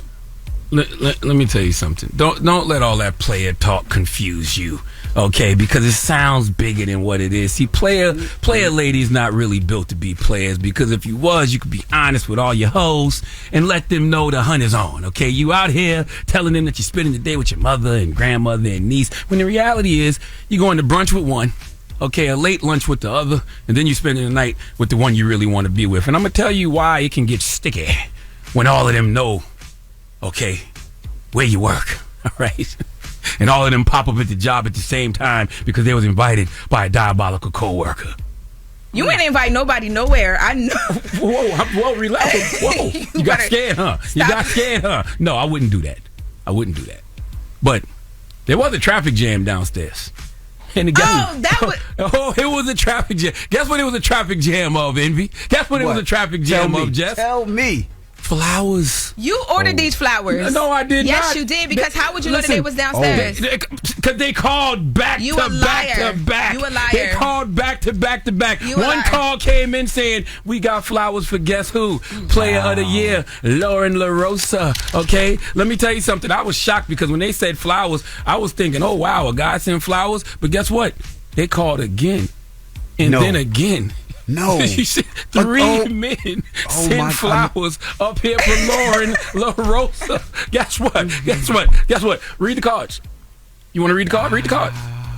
let me tell you something. Don't let all that player talk confuse you. Okay, because it sounds bigger than what it is. See, player ladies not really built to be players, because if you was, you could be honest with all your hoes and let them know the hunt is on. Okay, you out here telling them that you're spending the day with your mother and grandmother and niece, when the reality is you're going to brunch with one, okay, a late lunch with the other, and then you're spending the night with the one you really want to be with. And I'm going to tell you why it can get sticky when all of them know, okay, where you work, all right? And all of them pop up at the job at the same time because they was invited by a diabolical coworker. You ain't invite nobody nowhere. I know. Whoa, relax. Whoa. You got scared, huh? You got scared, huh? No, I wouldn't do that. But there was a traffic jam downstairs. And it was a traffic jam. Guess what it was a traffic jam of, Envy? Guess what it was a traffic jam of, Jess? Tell me. Flowers. You ordered these flowers. No, I did not. Yes, you did. Because how would you know that they was downstairs? Because they called back to back. You a liar. They called back to back. One call came in saying, we got flowers for guess who? Player of the year, Lauren LaRosa. Okay? Let me tell you something. I was shocked because when they said flowers, I was thinking, oh, wow, a guy sent flowers. But guess what? They called again. And then again. No. 3 men sent flowers up here for Lauren LaRosa. Guess what? Read the cards. You want to read the card? Read the card.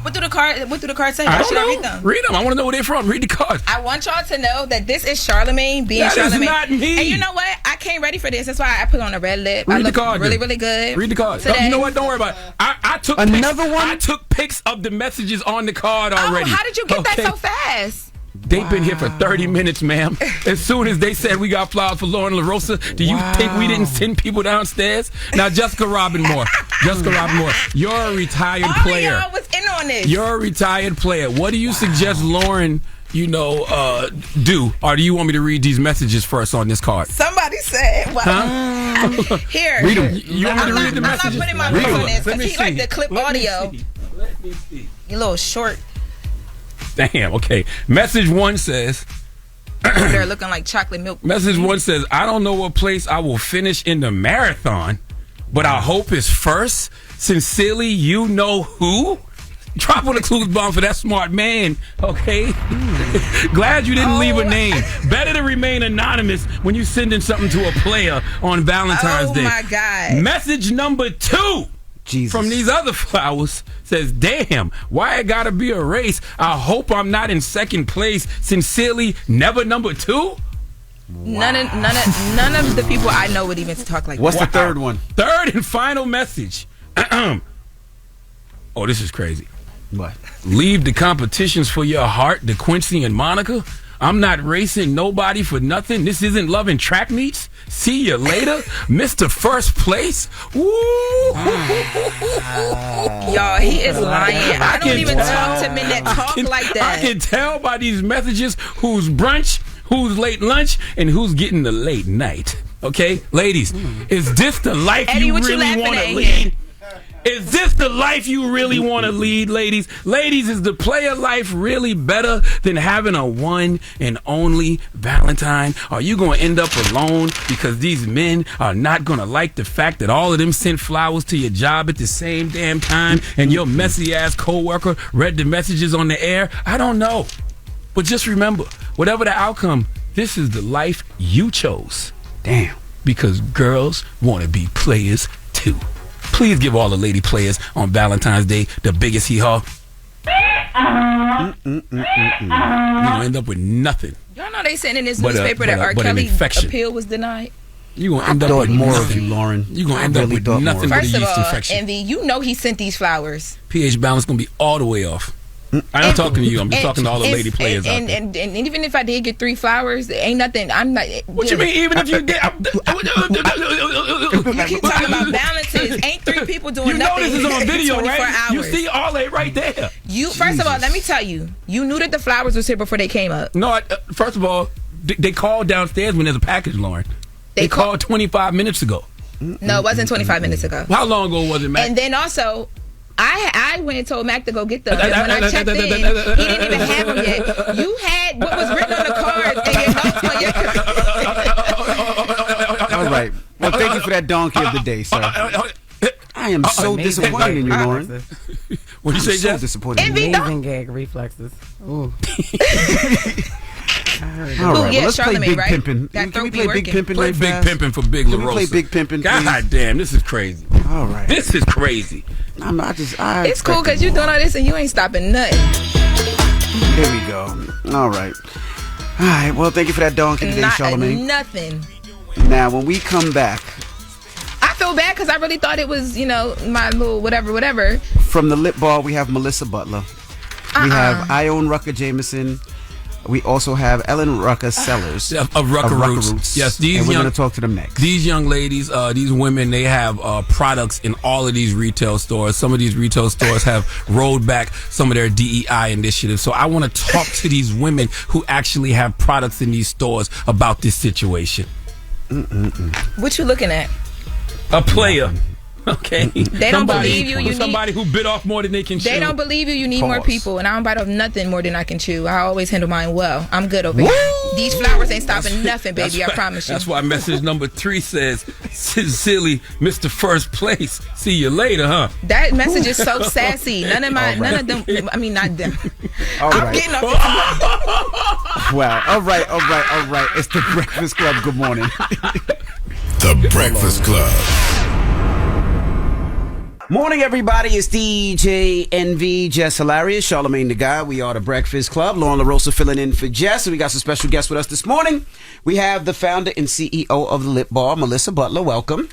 What do the card say? I should I read them? Read them. I want to know where they're from. Read the cards. I want y'all to know that this is Charlamagne being Charlamagne. That is not me. And you know what? I came ready for this. That's why I put on a red lip. Read I look the card. really, really good. Read the card. You know what? Don't worry about it. I took another one. I took pics of the messages on the card already. Oh, how did you get that so fast? They've been here for 30 minutes, ma'am. As soon as they said we got flowers for Lauren LaRosa, do you think we didn't send people downstairs? Now, Jessica Robin Moore, you're a retired player. All of y'all was in on this. You're a retired player. What do you suggest Lauren, do? Or do you want me to read these messages first on this card? Somebody said, here. Read them. You want me to read the messages? I'm not putting my voice on this because he like to clip audio. Let me see. You little short. Damn, okay. Message 1 says... They're looking like chocolate milk. Message 1 says, I don't know what place I will finish in the marathon, but I hope it's first. Sincerely, you know who? Drop on the clues bomb for that smart man, okay? Glad you didn't leave a name. Better to remain anonymous when you sending something to a player on Valentine's Day. Oh, my God. Message number 2. Jesus. From these other flowers says, damn, why it gotta be a race? I hope I'm not in second place. Sincerely, never number 2? Wow. None of the people I know would even talk like that. What's the third one? Third and final message. Oh, this is crazy. What? Leave the competitions for your heart, DeQuincy and Monica. I'm not racing nobody for nothing. This isn't love and track meets. See you later, Mr. First Place. Woo! Y'all, he is lying. I don't even talk to men that talk like that. I can tell by these messages who's brunch, who's late lunch, and who's getting the late night. Okay, ladies, is this the life Eddie, you what really you want to laughing at lead? Is this the life you really want to lead, ladies? Ladies, is the player life really better than having a one and only Valentine? Are you going to end up alone because these men are not going to like the fact that all of them sent flowers to your job at the same damn time and your messy-ass coworker read the messages on the air? I don't know. But just remember, whatever the outcome, this is the life you chose. Damn. Because girls want to be players, too. Please give all the lady players on Valentine's Day the biggest hee-haw. You're going to end up with nothing. Y'all know they said in this newspaper that R. Kelly appeal was denied? You're going to end up with more nothing. of you, Lauren. You're going to end up with nothing but a First of yeast all, infection. Envy, you know he sent these flowers. pH balance going to be all the way off. I'm not talking to you. I'm just talking to all the lady players out there. And even if I did get 3 flowers, ain't nothing. I'm not. What you mean? Even if you did? You keep talking about balances. Ain't 3 people doing nothing? You know this is on video, in 24 right? hours. You see all that right there. First of all, let me tell you. You knew that the flowers was here before they came up. No, first of all, they called downstairs when there's a package, Lauren. They called 25 minutes ago. No, it wasn't 25 minutes ago. How long ago was it, Mack? And then also, I went and told Mack to go get them. And when I checked in, he didn't even have them yet. You had what was written on the cards and your notes on your. All right. Well, thank you for that donkey of the day, sir. I am so disappointed in you, Lauren. What you say, so Jess? disappointed. Amazing gag reflexes. Ooh. All right, well, let's play Big right? Pimpin'. Can we play Big Pimpin' Play right Big fast? Pimpin' for Big LaRosa. Can we play Big Pimpin', please? God damn, this is crazy. All right. This is crazy. It's cool because you're doing all this and you ain't stopping nothing. Here we go. All right. All right. Well, thank you for that donkey today, Charlamagne. Nothing. Now, when we come back. I feel bad because I really thought it was, my little whatever. From the lip bar, we have Melissa Butler. We have Ione Rucker Jameson. We also have Ellen Rucker Sellers of Rucker Roots. Yes, and we're going to talk to them next. These young ladies, these women, they have products in all of these retail stores. Some of these retail stores have rolled back some of their DEI initiatives. So I want to talk to these women who actually have products in these stores about this situation. What you looking at? A player. Okay. They don't believe you. Somebody who bit off more than they can chew. They don't believe you. You need more people, and I don't bite off nothing more than I can chew. I always handle mine well. I'm good over here. These flowers ain't stopping nothing, baby. I promise you. That's why message number 3 says, "Sincerely, Mr. First Place. See you later, huh?" That message is so sassy. None of them. I mean, not them. I'm getting off. Wow. All right. It's the Breakfast Club. Good morning. The Breakfast Club. Morning, everybody. It's DJ NV, Jess Hilarious, Charlamagne the Guy. We are the Breakfast Club. Lauren LaRosa filling in for Jess. And we got some special guests with us this morning. We have the founder and CEO of the Lip Bar, Melissa Butler. Welcome.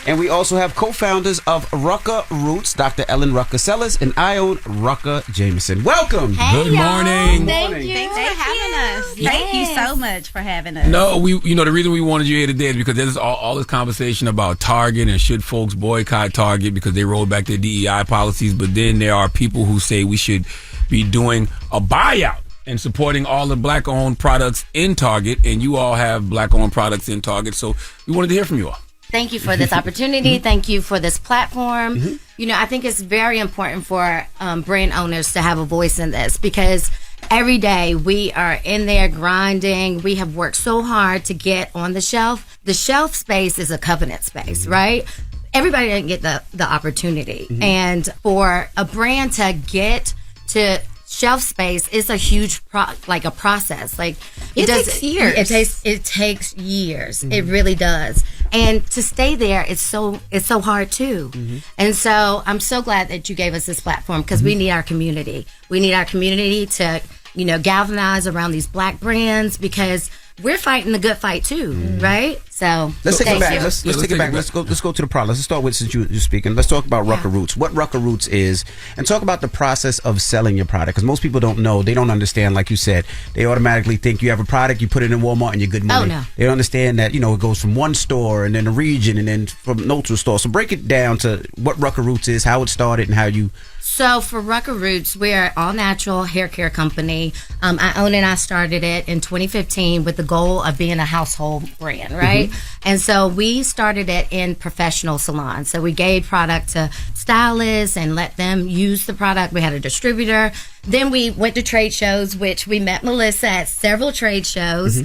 And we also have co-founders of Rucker Roots, Dr. Ellen Rucker Sellers and Ione Rucker Jameson. Welcome. Hey, Good morning. Thank you for having us. Thank you so much for having us. No, the reason we wanted you here today is because there's all this conversation about Target and should folks boycott Target because they rolled back their DEI policies. But then there are people who say we should be doing a buyout and supporting all the black-owned products in Target. And you all have black-owned products in Target. So we wanted to hear from you all. Thank you for this opportunity. Thank you for this platform. I think it's very important for brand owners to have a voice in this because every day we are in there grinding. We have worked so hard to get on the shelf. The shelf space is a covenant space, right? Everybody didn't get the opportunity. And for a brand to get to shelf space is a huge process. Like it takes years. It takes years. It really does. And to stay there, it's so hard too. And so I'm so glad that you gave us this platform because we need our community. We need our community to galvanize around these black brands because we're fighting the good fight too, right? So let's take it back. Let's take it back. Let's go to the product. Let's start with, since you're speaking, let's talk about Rucker Roots. What Rucker Roots is, and talk about the process of selling your product. Because most people don't know, they don't understand. Like you said, they automatically think you have a product, you put it in Walmart, and you're good money. Oh, no. They don't understand that it goes from one store and then a region and then from no to a store. So break it down to what Rucker Roots is, how it started, and how you So for Rucker Roots, we're an all-natural hair care company. I own it. I started it in 2015 with the goal of being a household brand, right? And so we started it in professional salons. So we gave product to stylists and let them use the product. We had a distributor. Then we went to trade shows, which we met Melissa at several trade shows,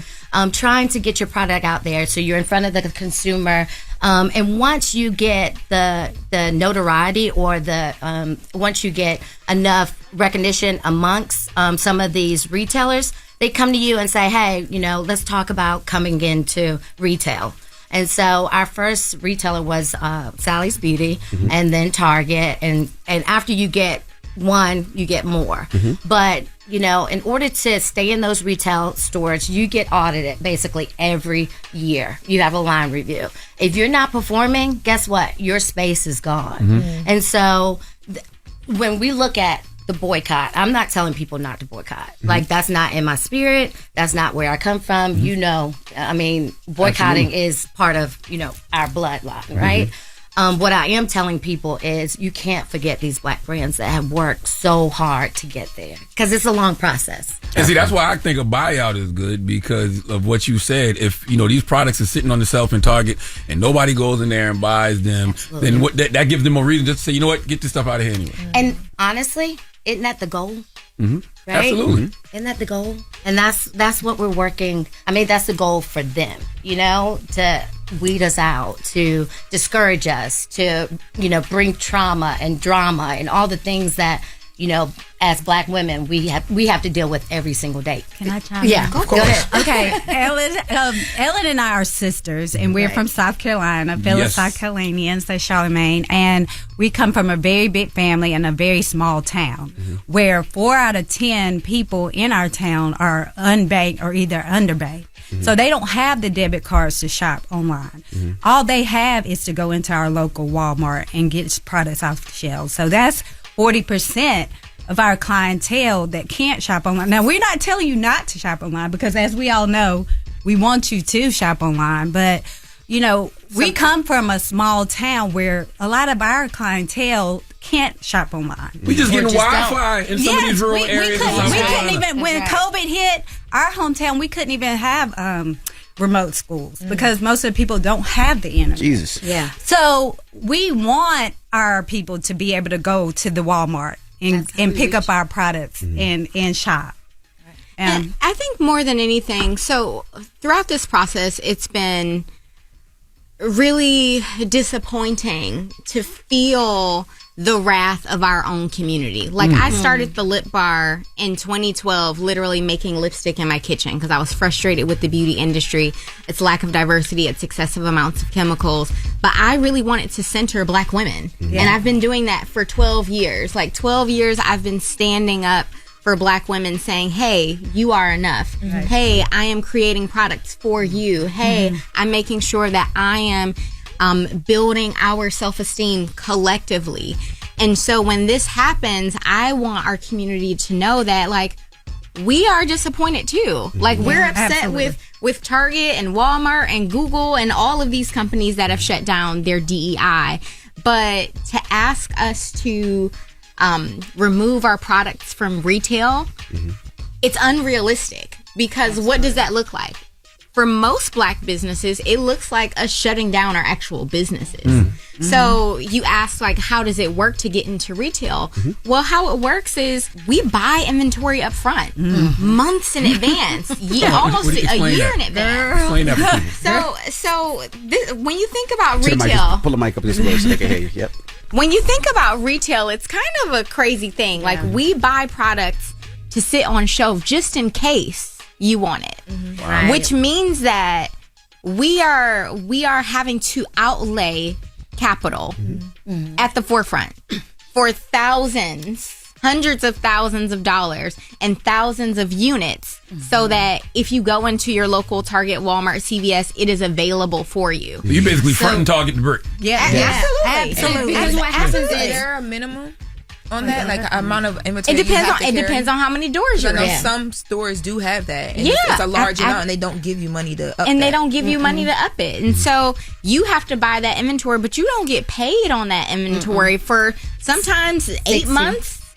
trying to get your product out there so you're in front of the consumer. And once you get the notoriety or once you get enough recognition amongst some of these retailers, they come to you and say, hey, let's talk about coming into retail. And so our first retailer was Sally's Beauty and then Target. And after you get one, you get more. But, in order to stay in those retail stores, you get audited basically every year. You have a line review. If you're not performing, guess what? Your space is gone. And so when we look at the boycott, I'm not telling people not to boycott. Like, that's not in my spirit. That's not where I come from. Boycotting is part of, our bloodline, right? What I am telling people is you can't forget these Black brands that have worked so hard to get there, because it's a long process. And see, that's why I think a buyout is good, because of what you said. If these products are sitting on the shelf in Target and nobody goes in there and buys them, then that gives them a reason just to say, you know what, get this stuff out of here anyway. And honestly, isn't that the goal? Right? Absolutely. Isn't that the goal? And that's what we're working. That's the goal for them, to weed us out, to discourage us, to, bring trauma and drama and all the things that, as Black women, we have to deal with every single day. Can I chime in? Yeah, go ahead. Okay, Ellen and I are sisters, and we're from South Carolina, fellow South Carolinians, so Charlamagne, and we come from a very big family in a very small town, where 4 out of 10 people in our town are unbanked or either underbanked. So they don't have the debit cards to shop online. All they have is to go into our local Walmart and get products off the shelves. So that's 40% of our clientele that can't shop online. Now, we're not telling you not to shop online, because as we all know, we want you to shop online. But, we come from a small town where a lot of our clientele can't shop online. We just getting Wi-Fi in some of these rural areas. We couldn't even, when COVID hit our hometown, we couldn't even have remote schools because most of the people don't have the internet. Jesus. Yeah. So we want our people to be able to go to the Walmart and pick up our products and shop. And I think more than anything, so throughout this process, it's been really disappointing to feel the wrath of our own community. Like, I started the Lip Bar in 2012, literally making lipstick in my kitchen because I was frustrated with the beauty industry, its lack of diversity, its excessive amounts of chemicals. But I really wanted to center Black women. And I've been doing that for 12 years. Like, 12 years I've been standing up for Black women, saying, hey, you are enough. Hey, I am creating products for you. Hey, I'm making sure that I am building our self-esteem collectively. And so when this happens, I want our community to know that, like, we are disappointed too. Like, we're upset with Target and Walmart and Google and all of these companies that have shut down their DEI. But to ask us to remove our products from retail, it's unrealistic, because what does that look like? For most Black businesses, it looks like us shutting down our actual businesses. So you ask, like, how does it work to get into retail? Well, how it works is we buy inventory up front, months in advance, almost a year in advance. Explain that So when you think about retail, pull the mic up this way so they can hear you. Yep. When you think about retail, it's kind of a crazy thing. Like, we buy products to sit on shelf just in case you want it. Wow. Which means that we are having to outlay capital at the forefront for thousands, hundreds of thousands of dollars and thousands of units, so that if you go into your local Target, Walmart, CVS, it is available for you. So you basically front and Target the brick. Absolutely. Because what happens is, is there a minimum? on that? Like amount of inventory? It depends on how many doors you're in. Some stores do have that. And it's a large amount, and they don't give you money to up and that. They don't give you money to up it. And so you have to buy that inventory, but you don't get paid on that inventory for sometimes 8 months,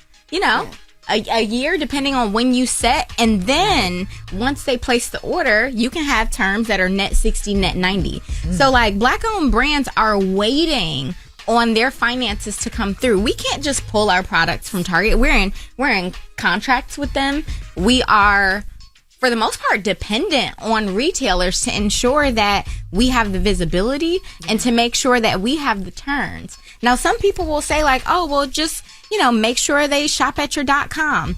a year, depending on when you set. And then once they place the order, you can have terms that are net 60, net 90. So like Black-owned brands are waiting on their finances to come through. We can't just pull our products from Target. We're in contracts with them. We are, for the most part, dependent on retailers to ensure that we have the visibility and to make sure that we have the turns. Now, some people will say like, oh, well, just, make sure they shop at your .com.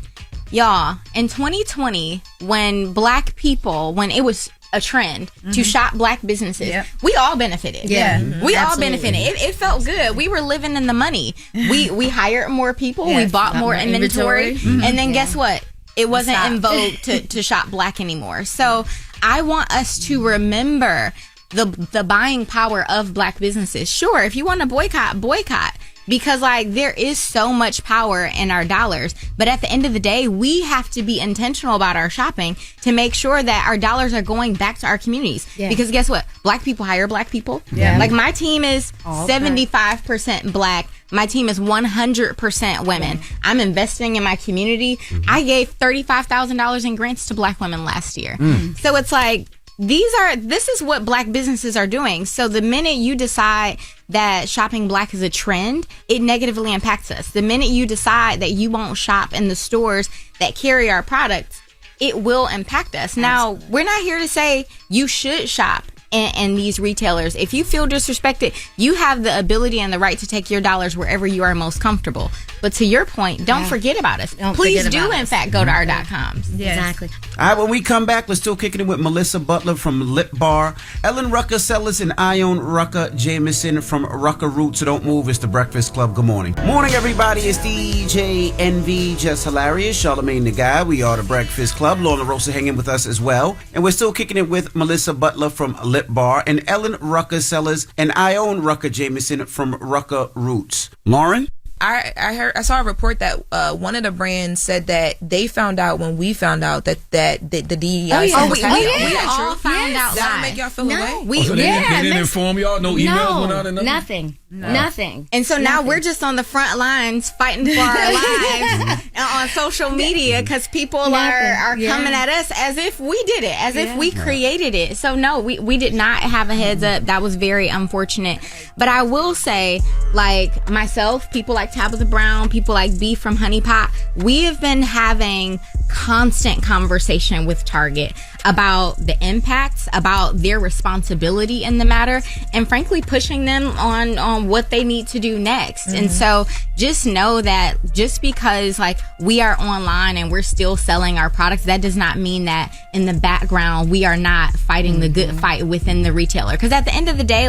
Y'all, in 2020, when it was a trend to shop Black businesses, we all benefited. We all benefited. It felt good. We were living in the money. We hired more people. We bought more inventory. And then guess what? It wasn't in vogue to shop Black anymore. So I want us to remember the buying power of Black businesses. Sure, if you want to boycott. Because there is so much power in our dollars, but at the end of the day, we have to be intentional about our shopping to make sure that our dollars are going back to our communities. Because guess what? Black people hire Black people. Like my team is 75% Black. My team is 100% women. I'm investing in my community. I gave $35,000 in grants to Black women last year. So it's like, this is what Black businesses are doing. So the minute you decide that shopping Black is a trend, it negatively impacts us. The minute you decide that you won't shop in the stores that carry our products, it will impact us. Now, we're not here to say you should shop in these retailers. If you feel disrespected, you have the ability and the right to take your dollars wherever you are most comfortable. But to your point, don't forget about us. Please do, in fact, go to our .coms. Exactly. All right, when we come back, we're still kicking it with Melissa Butler from Lip Bar, Ellen Rucker Sellers, and Ione Rucker Jameson from Rucker Roots. So don't move. It's the Breakfast Club. Good morning. Morning, everybody. It's DJ NV, Jess Hilarious, Charlamagne the Guy. We are the Breakfast Club. Lorna Rosa hanging with us as well. And we're still kicking it with Melissa Butler from Lip Bar and Ellen Rucker Sellers and Ione Rucker Jameson from Rucker Roots. Lauren? I saw a report that one of the brands said that they found out when we found out that the DEI we all found out. That make y'all feel away? They didn't inform y'all? No emails went out or nothing? Nothing. And so now we're just on the front lines fighting for our lives on social media because people are coming at us as if we did it, as if we created it. So no, we did not have a heads up. That was very unfortunate. But I will say, like myself, people like Tabitha Brown, people like B from Honey Pot, we have been having constant conversation with Target about the impacts, about their responsibility in the matter, and frankly pushing them on what they need to do next. And so just know that just because we are online and we're still selling our products, that does not mean that in the background we are not fighting the good fight within the retailer. Because at the end of the day,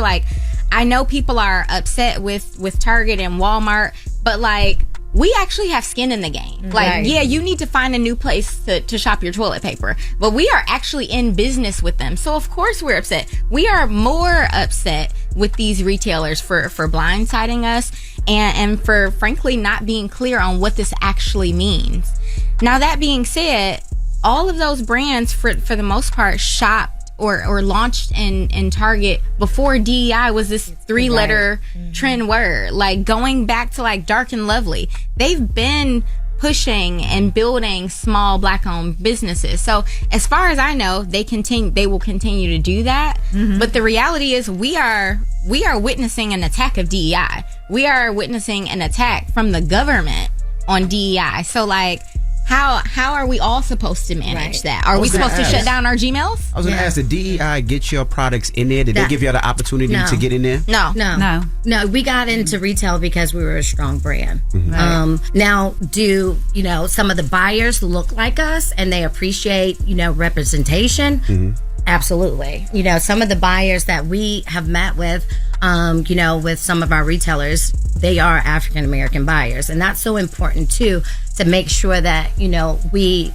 I know people are upset with Target and Walmart, but we actually have skin in the game. You need to find a new place to shop your toilet paper, but we are actually in business with them. So of course we're upset. We are more upset with these retailers for blindsiding us and for frankly not being clear on what this actually means. Now that being said, all of those brands for the most part shopped or launched in Target before DEI was this 3-letter trend word. Going back to Dark and Lovely, they've been pushing and building small Black-owned businesses. So as far as I know, they will continue to do that. But the reality is we are witnessing an attack of DEI. We are witnessing an attack from the government on DEI. So how are we all supposed to manage that? Are we supposed to shut down our Gmails? I was going to ask, did DEI get your products in there? Did they give you the opportunity to get in there? No. We got into retail because we were a strong brand. Now, do some of the buyers look like us and they appreciate representation? Absolutely. Some of the buyers that we have met with, with some of our retailers, they are African American buyers, and that's so important too, to make sure that we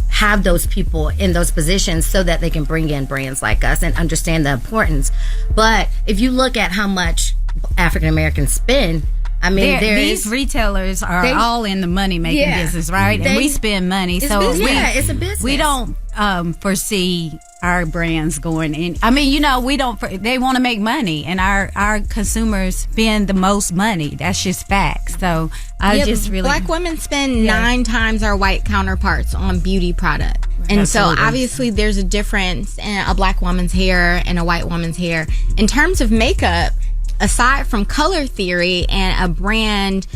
have those people in those positions so that they can bring in brands like us and understand the importance. But if you look at how much African Americans spend I mean, these retailers are all in the money making business, right? And we spend money, it's so it's a business. We don't foresee our brands going in. I mean, you know, we don't. They want to make money, and our consumers spend the most money. That's just facts. So I just really Black women spend 9 times our white counterparts on beauty product. And Absolutely. so obviously there's a difference in a black woman's hair and a white woman's hair. In terms of makeup, aside from color theory and a brand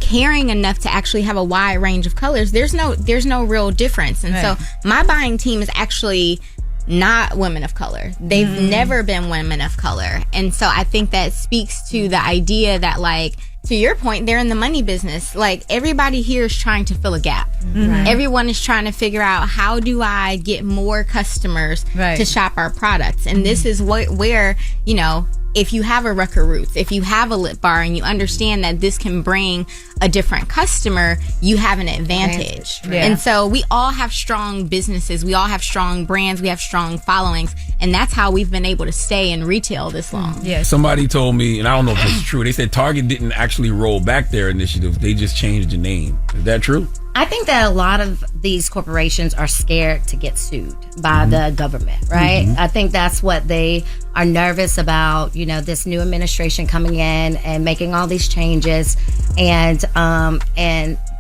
caring enough to actually have a wide range of colors, there's no real difference. And so my buying team is actually not women of color. They've never been women of color. And so I think that speaks to the idea that, like, to your point, they're in the money business. Like, everybody here is trying to fill a gap. Right. Everyone is trying to figure out, how do I get more customers to shop our products? And this is where, you know, if you have a Rucker Roots, if you have a lip bar, and you understand that this can bring a different customer, you have an advantage. Yeah. And so we all have strong businesses, we all have strong brands, we have strong followings, and that's how we've been able to stay in retail this long. Somebody told me, and I don't know if it's true, they said Target didn't actually roll back their initiative. They just changed the name. Is that true? I think that a lot of these corporations are scared to get sued by the government, right? I think that's what they are nervous about, you know, this new administration coming in and making all these changes, and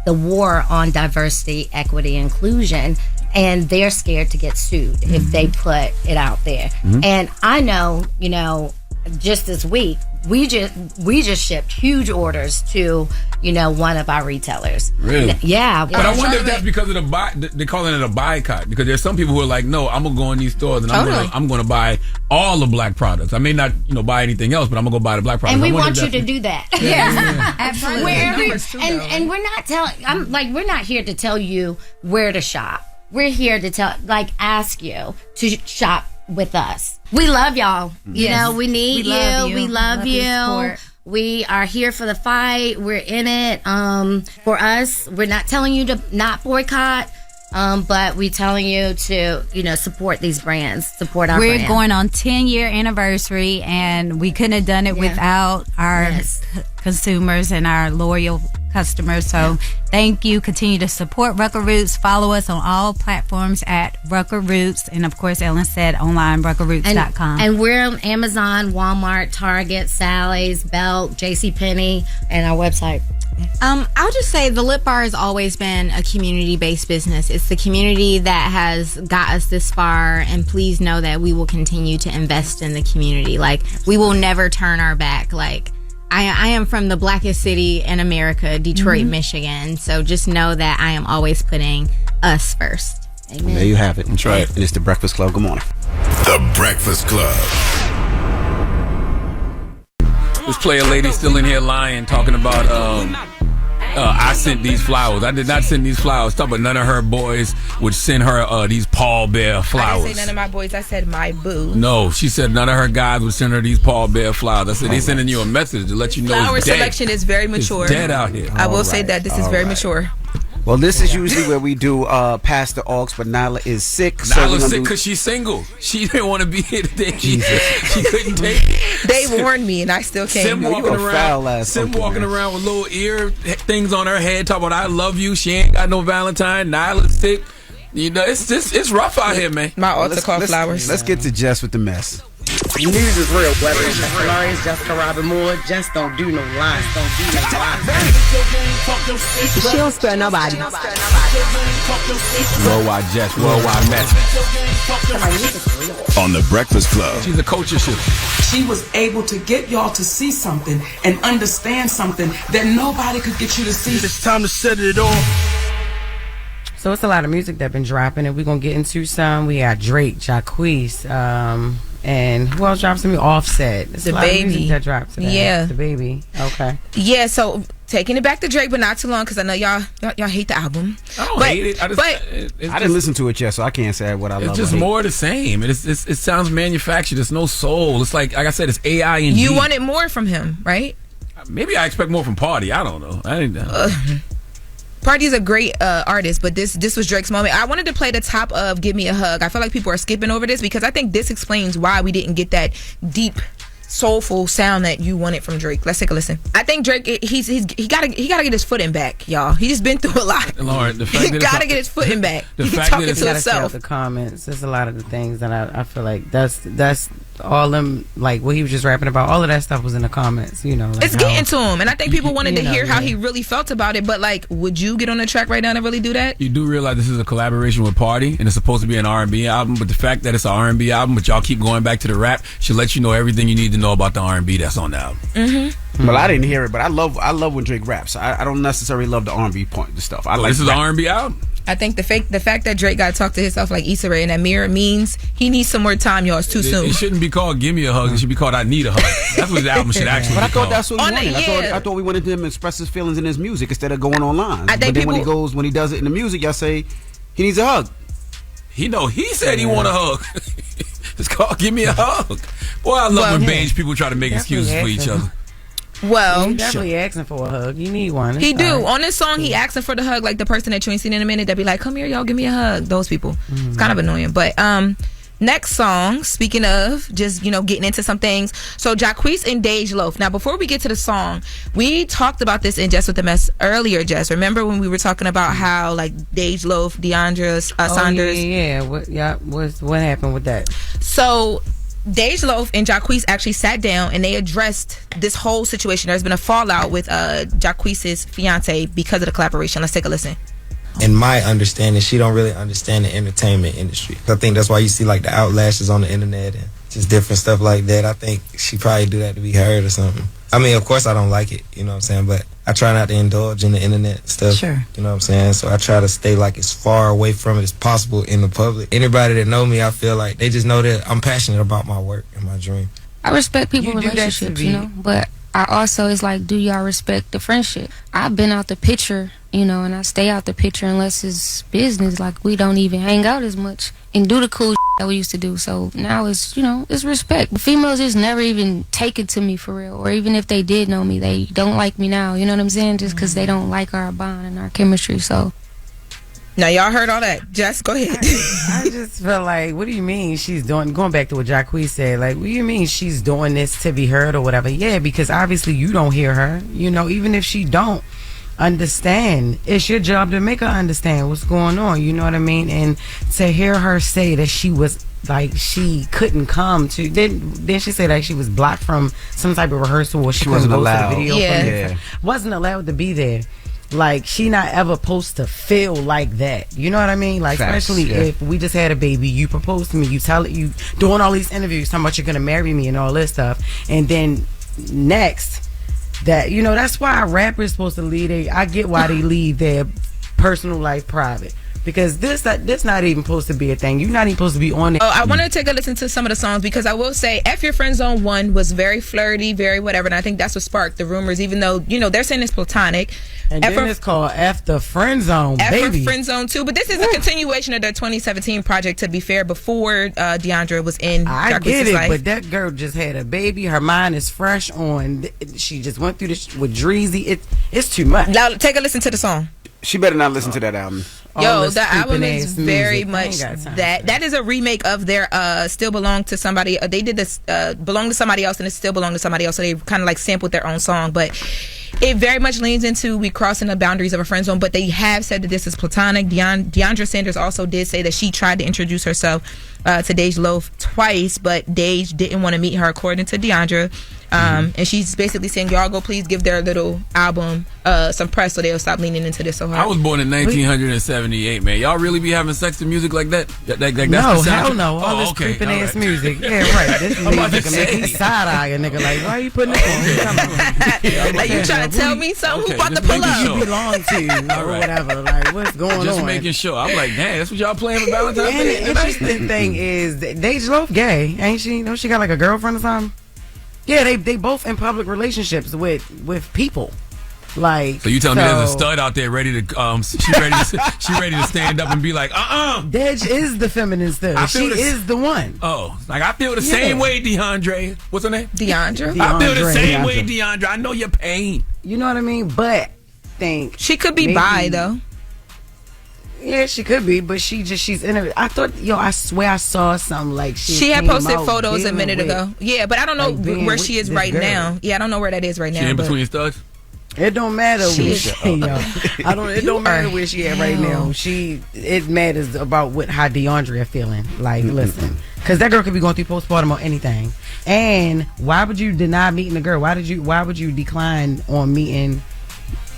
the war on diversity, equity, inclusion. And they're scared to get sued if they put it out there. And I know, you know, just this week, we just shipped huge orders to, you know, one of our retailers. Really? Yeah. But I wonder if that's because of they're calling it a boycott, because there's some people who are like, no, I'm gonna go in these stores and I'm gonna buy all the black products. I may not, you know, buy anything else, but I'm gonna go buy the black products. And we want you to do that. absolutely. And we're not telling. We're not here to tell you where to shop. We're here to ask you to shop with us. We love y'all. You know, we need you. We love you. We are here for the fight. We're in it. For us, we're not telling you to not boycott, but we're telling you to, you know, support these brands, support our brand. We're going on 10-year anniversary, and we couldn't have done it without our consumers and our loyal customers. So thank you. Continue to support Rucker Roots. Follow us on all platforms at Rucker Roots, and of course, Ellen said online, ruckerroots.com. And we're on Amazon, Walmart, Target, Sally's, Belk, JCPenney, and our website. I'll just say the Lip Bar has always been a community-based business. It's the community that has got us this far, and please know that we will continue to invest in the community. Like, we will never turn our back. Like, I am from the blackest city in America, Detroit, Michigan. So just know that I am always putting us first. Amen. There you have it. That's right. And it's The Breakfast Club. Good morning. The Breakfast Club. This player lady still in here lying, talking about I sent these flowers. I did not send these flowers. Talk about none of her boys would send her these Paul Bear flowers. I didn't say none of my boys. I said my boo. No, she said none of her guys would send her these Paul Bear flowers. I said they sending you a message to let you know Flower it's dead. selection is very mature. It's dead out here. I will say that this is very mature. Well, this is usually where we do Pass the Aux, but Nyla is sick. Nyla's sick because she's single. She didn't want to be here today. She couldn't take it. They warned me, and I still came. Sim walking around with little ear things on her head, talking about I love you. She ain't got no Valentine. Nyla's sick. You know, it's rough out here, man. My altar called flowers. Let's get to Jess with the mess. News is real, whether it's Jess Hilarious, Jessica Robin Moore, just don't do no lies, She don't spare nobody. Worldwide Jess, worldwide mess. On The Breakfast Club. She's a culture shift. She was able to get y'all to see something and understand something that nobody could get you to see. It's time to set it off. So it's a lot of music that been dropping, and we're gonna get into some. We got Drake, Jacquees, and who else dropped some? Offset. It's The a lot of Baby music that dropped today. Yeah, The Baby. Okay. Yeah, so taking it back to Drake, but not too long, because I know y'all hate the album. I don't hate it. I didn't listen to it yet, so I can't say what I love. It's just more the same. It sounds manufactured. There's no soul. It's like I said, it's AI and you wanted more from him, right? Maybe I expect more from Party. I don't know. Party is a great artist, but this was Drake's moment. I wanted to play the top of Give Me a Hug. I feel like people are skipping over this because I think this explains why we didn't get that deep soulful sound that you wanted from Drake. Let's take a listen. I think Drake, he gotta get his footing back, y'all. He's just been through a lot. Lauren, the fact he gotta get his footing back. He's talking to himself. The comments. There's a lot of the things that I feel like that's all them, like what he was just rapping about. All of that stuff was in the comments. You know, like it's getting to him, and I think people wanted to hear how he really felt about it. But like, would you get on the track right now and really do that? You do realize this is a collaboration with Party, and it's supposed to be an R&B album. But the fact that it's an R&B album, but y'all keep going back to the rap, should let you know everything you need to know about the R&B that's on the album. Mm-hmm. Well, I didn't hear it, but I love when Drake raps. I don't necessarily love the R&B point, the stuff. This is an R&B album. I think the fact that Drake got to talk to himself like Issa Rae in that mirror means he needs some more time, y'all. It's too soon. It shouldn't be called "Give Me a Hug." It should be called "I Need a Hug." That's what the album should actually be But I thought called. that's what we wanted. I thought we wanted him to express his feelings in his music instead of going online. I think but then when he does it in the music, y'all say he needs a hug. He said he want a hug. It's called "Give Me a Hug." Boy, I love when beige people try to make excuses for each other. Well, he definitely asking for a hug. You need one. He do. On this song, he asking for the hug, like the person that you ain't seen in a minute that be like, come here, y'all, give me a hug. Those people. It's kind of annoying. But next song, speaking of just, getting into some things. So Jacquees and Dej Loaf. Now, before we get to the song, we talked about this in Jess With The Mess earlier, Jess. Remember when we were talking about how, like, Dej Loaf, Deandra Saunders. Yeah. What happened with that? So Dej Loaf and Jacquees actually sat down and they addressed this whole situation. There's been a fallout with Jacquees' fiance because of the collaboration. Let's take a listen. In my understanding, she don't really understand the entertainment industry. I think that's why you see like the outlashes on the internet and just different stuff like that. I think she probably do that to be heard or something. I mean, of course I don't like it, you know what I'm saying, but I try not to indulge in the internet stuff. Sure. You know what I'm saying? So I try to stay like as far away from it as possible in the public. Anybody that know me, I feel like they just know that I'm passionate about my work and my dream. I respect people's relationships, but I also, it's like, do y'all respect the friendship? I've been out the picture, and I stay out the picture unless it's business. Like, we don't even hang out as much and do the cool that we used to do. So now it's, it's respect. The females just never even take it to me for real. Or even if they did know me, they don't like me now. You know what I'm saying? Just because they don't like our bond and our chemistry. So now y'all heard all that. Jess, go ahead. I just feel like, what do you mean she's doing, going back to what Jacquees said, like, what do you mean she's doing this to be heard or whatever? Yeah, because obviously you don't hear her, even if she don't understand, it's your job to make her understand what's going on, you know what I mean? And to hear her say that she was, like, she couldn't come to, then she said like she was blocked from some type of rehearsal or she wasn't allowed to the video wasn't allowed to be there. Like, she not ever supposed to feel like that. You know what I mean? Like, especially if we just had a baby, you propose to me, you tell it, you doing all these interviews talking about you're gonna marry me and all this stuff, and then next that, that's why rappers supposed to leave. I get why they leave their personal life private. Because this not even supposed to be a thing. You're not even supposed to be on it. I want to take a listen to some of the songs, because I will say F Your Friend Zone 1 was very flirty, very whatever, and I think that's what sparked the rumors, even though, they're saying it's platonic. And then it's called F the Friend Zone, baby. F Friend Zone 2, but this is a continuation of their 2017 project, to be fair, before Deandra was in I Jacquees' get it, life. but that girl just had a baby. Her mind is fresh on, she just went through this with Dreezy. It's too much. Now, take a listen to the song. She better not listen to that album. Yo, the album is very much that is a remake of their Still Belong to Somebody. They did this Belong to Somebody Else, and it still belonged to somebody else, so they kind of like sampled their own song, but it very much leans into we crossing the boundaries of a friend zone. But they have said that this is platonic. Deandra Sanders also did say that she tried to introduce herself to Dej Loaf twice, but Dej didn't want to meet her, according to Deandra. And she's basically saying, y'all go please give their little album some press so they'll stop leaning into this so hard. I was born in 1978, man. Y'all really be having sex to music like that? No, hell no. All this creeping ass music. Yeah, right. This music can make me side-eye a nigga. Like, why are you putting this on? Like, you trying to tell me something? Who about to pull up? You belong to or whatever. Like, what's going on? Just making sure. I'm like, damn, that's what y'all playing for Valentine's Day? And the interesting thing is, Dej Loaf gay, ain't she? Don't she got like a girlfriend or something? Yeah, they both in public relationships with people. Like, so you telling me there's a stud out there ready to she ready to stand up and be like, Dej is the feminine stud. She is the one. Oh, like I feel the same way, Deandra. What's her name? Deandra. I feel the same way, Deandra. I know your pain. You know what I mean? But think she could be bi though. Yeah, she could be, but she's in it. I thought, I swear I saw something like she had posted photos a minute ago. Yeah, but I don't know where she is right now. Yeah, I don't know where that is right now. She in between thugs? It don't matter where it don't matter where she at right now. It matters about how DeAndre feeling. Like, listen, because that girl could be going through postpartum or anything. And why would you deny meeting the girl? Why would you decline on meeting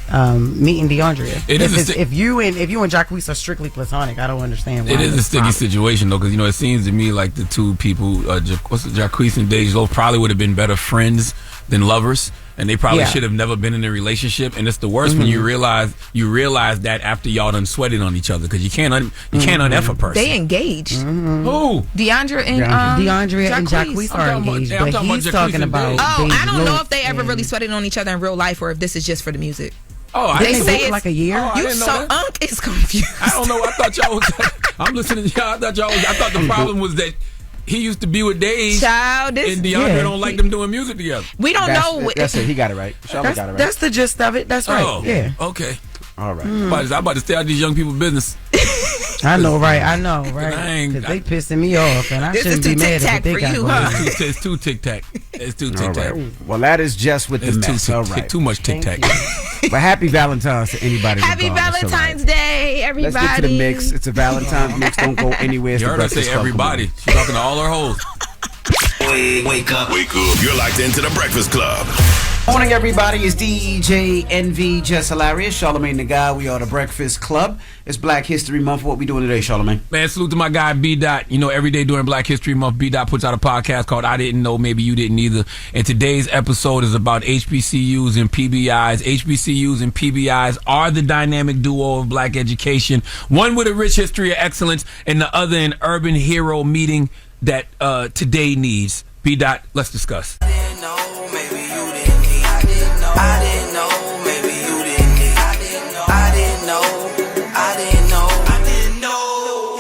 DeAndre? If you and Jacquees are strictly platonic, I don't understand why. It is a sticky situation though, because it seems to me like the two people, Jacquees and Deja, probably would have been better friends than lovers. And they probably should have never been in a relationship. And it's the worst when you realize that after y'all done sweated on each other, because you can't un-F a person. They engaged. Who? DeAndre and Jacquees are engaged. But he's talking about. I don't know if they ever really sweated on each other in real life, or if this is just for the music. Oh, they say it's like a year. You so Unc is confused. I don't know. I thought y'all was. I'm listening to y'all. I thought the problem was that he used to be with Dave, and DeAndre don't like them doing music together. We don't know. That's it. He got it right. Charlamagne got it right. That's the gist of it. That's right. Oh, yeah. Okay. All right. I'm about to stay out of these young people's business. I know, right? Because they pissing me off, and I shouldn't be mad at they got going. It's too tic-tac. It's too tic-tac. Right. Well, that is Jess with the mess. All right. Too much tic-tac. But happy Valentine's to anybody. Happy Valentine's Day, everybody. Let's get to the mix. It's a Valentine's mix. Don't go anywhere. You heard her say everybody. She's talking to all her hoes. Wake up. You're locked into the Breakfast Club. Morning, everybody. It's DJ NV, Jess Hilarious, Charlamagne the Guy. We are the Breakfast Club. It's Black History Month. What we doing today, Charlamagne? Man, salute to my guy BDaht. Every day during Black History Month, BDaht puts out a podcast called I Didn't Know, Maybe You Didn't Either. And today's episode is about HBCUs and PBIs. HBCUs and PBIs are the dynamic duo of black education. One with a rich history of excellence, and the other an urban hero meeting that today needs. BDaht, let's discuss.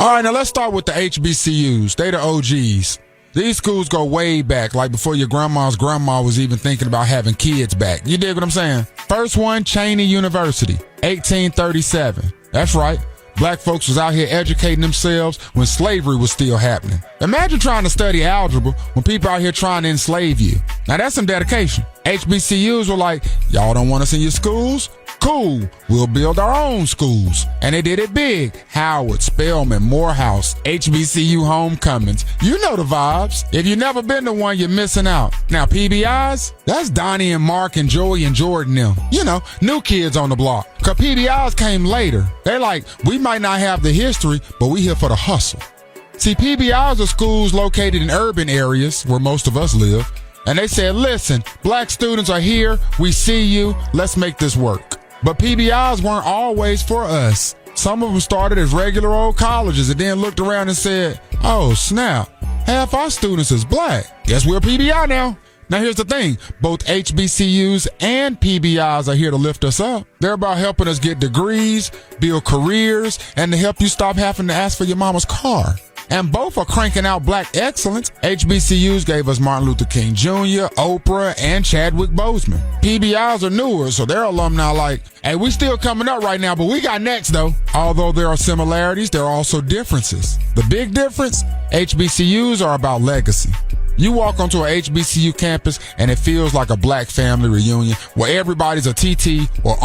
All right, now let's start with the HBCUs. They the OGs. These schools go way back, like before your grandma's grandma was even thinking about having kids back. You dig what I'm saying? First one, Cheney University, 1837. That's right. Black folks was out here educating themselves when slavery was still happening. Imagine trying to study algebra when people out here trying to enslave you. Now that's some dedication. HBCUs were like, y'all don't want us in your schools? Cool, we'll build our own schools. And they did it big. Howard, Spelman, Morehouse, HBCU homecomings. You know the vibes. If you've never been to one, you're missing out. Now PBIs, that's Donnie and Mark and Joey and Jordan them. New kids on the block. Cause PBIs came later. They like, we might not have the history, but we here for the hustle. See, PBIs are schools located in urban areas where most of us live. And they said, listen, black students are here. We see you. Let's make this work. But PBIs weren't always for us. Some of them started as regular old colleges and then looked around and said, oh, snap, half our students is black. Guess we're PBI now. Now, here's the thing. Both HBCUs and PBIs are here to lift us up. They're about helping us get degrees, build careers, and to help you stop having to ask for your mama's car. And both are cranking out black excellence. HBCUs gave us Martin Luther King Jr., Oprah, and Chadwick Boseman. PBIs are newer, so their alumni like, hey, we still coming up right now, but we got next, though. Although there are similarities, there are also differences. The big difference, HBCUs are about legacy. You walk onto an HBCU campus, and it feels like a black family reunion where everybody's a TT or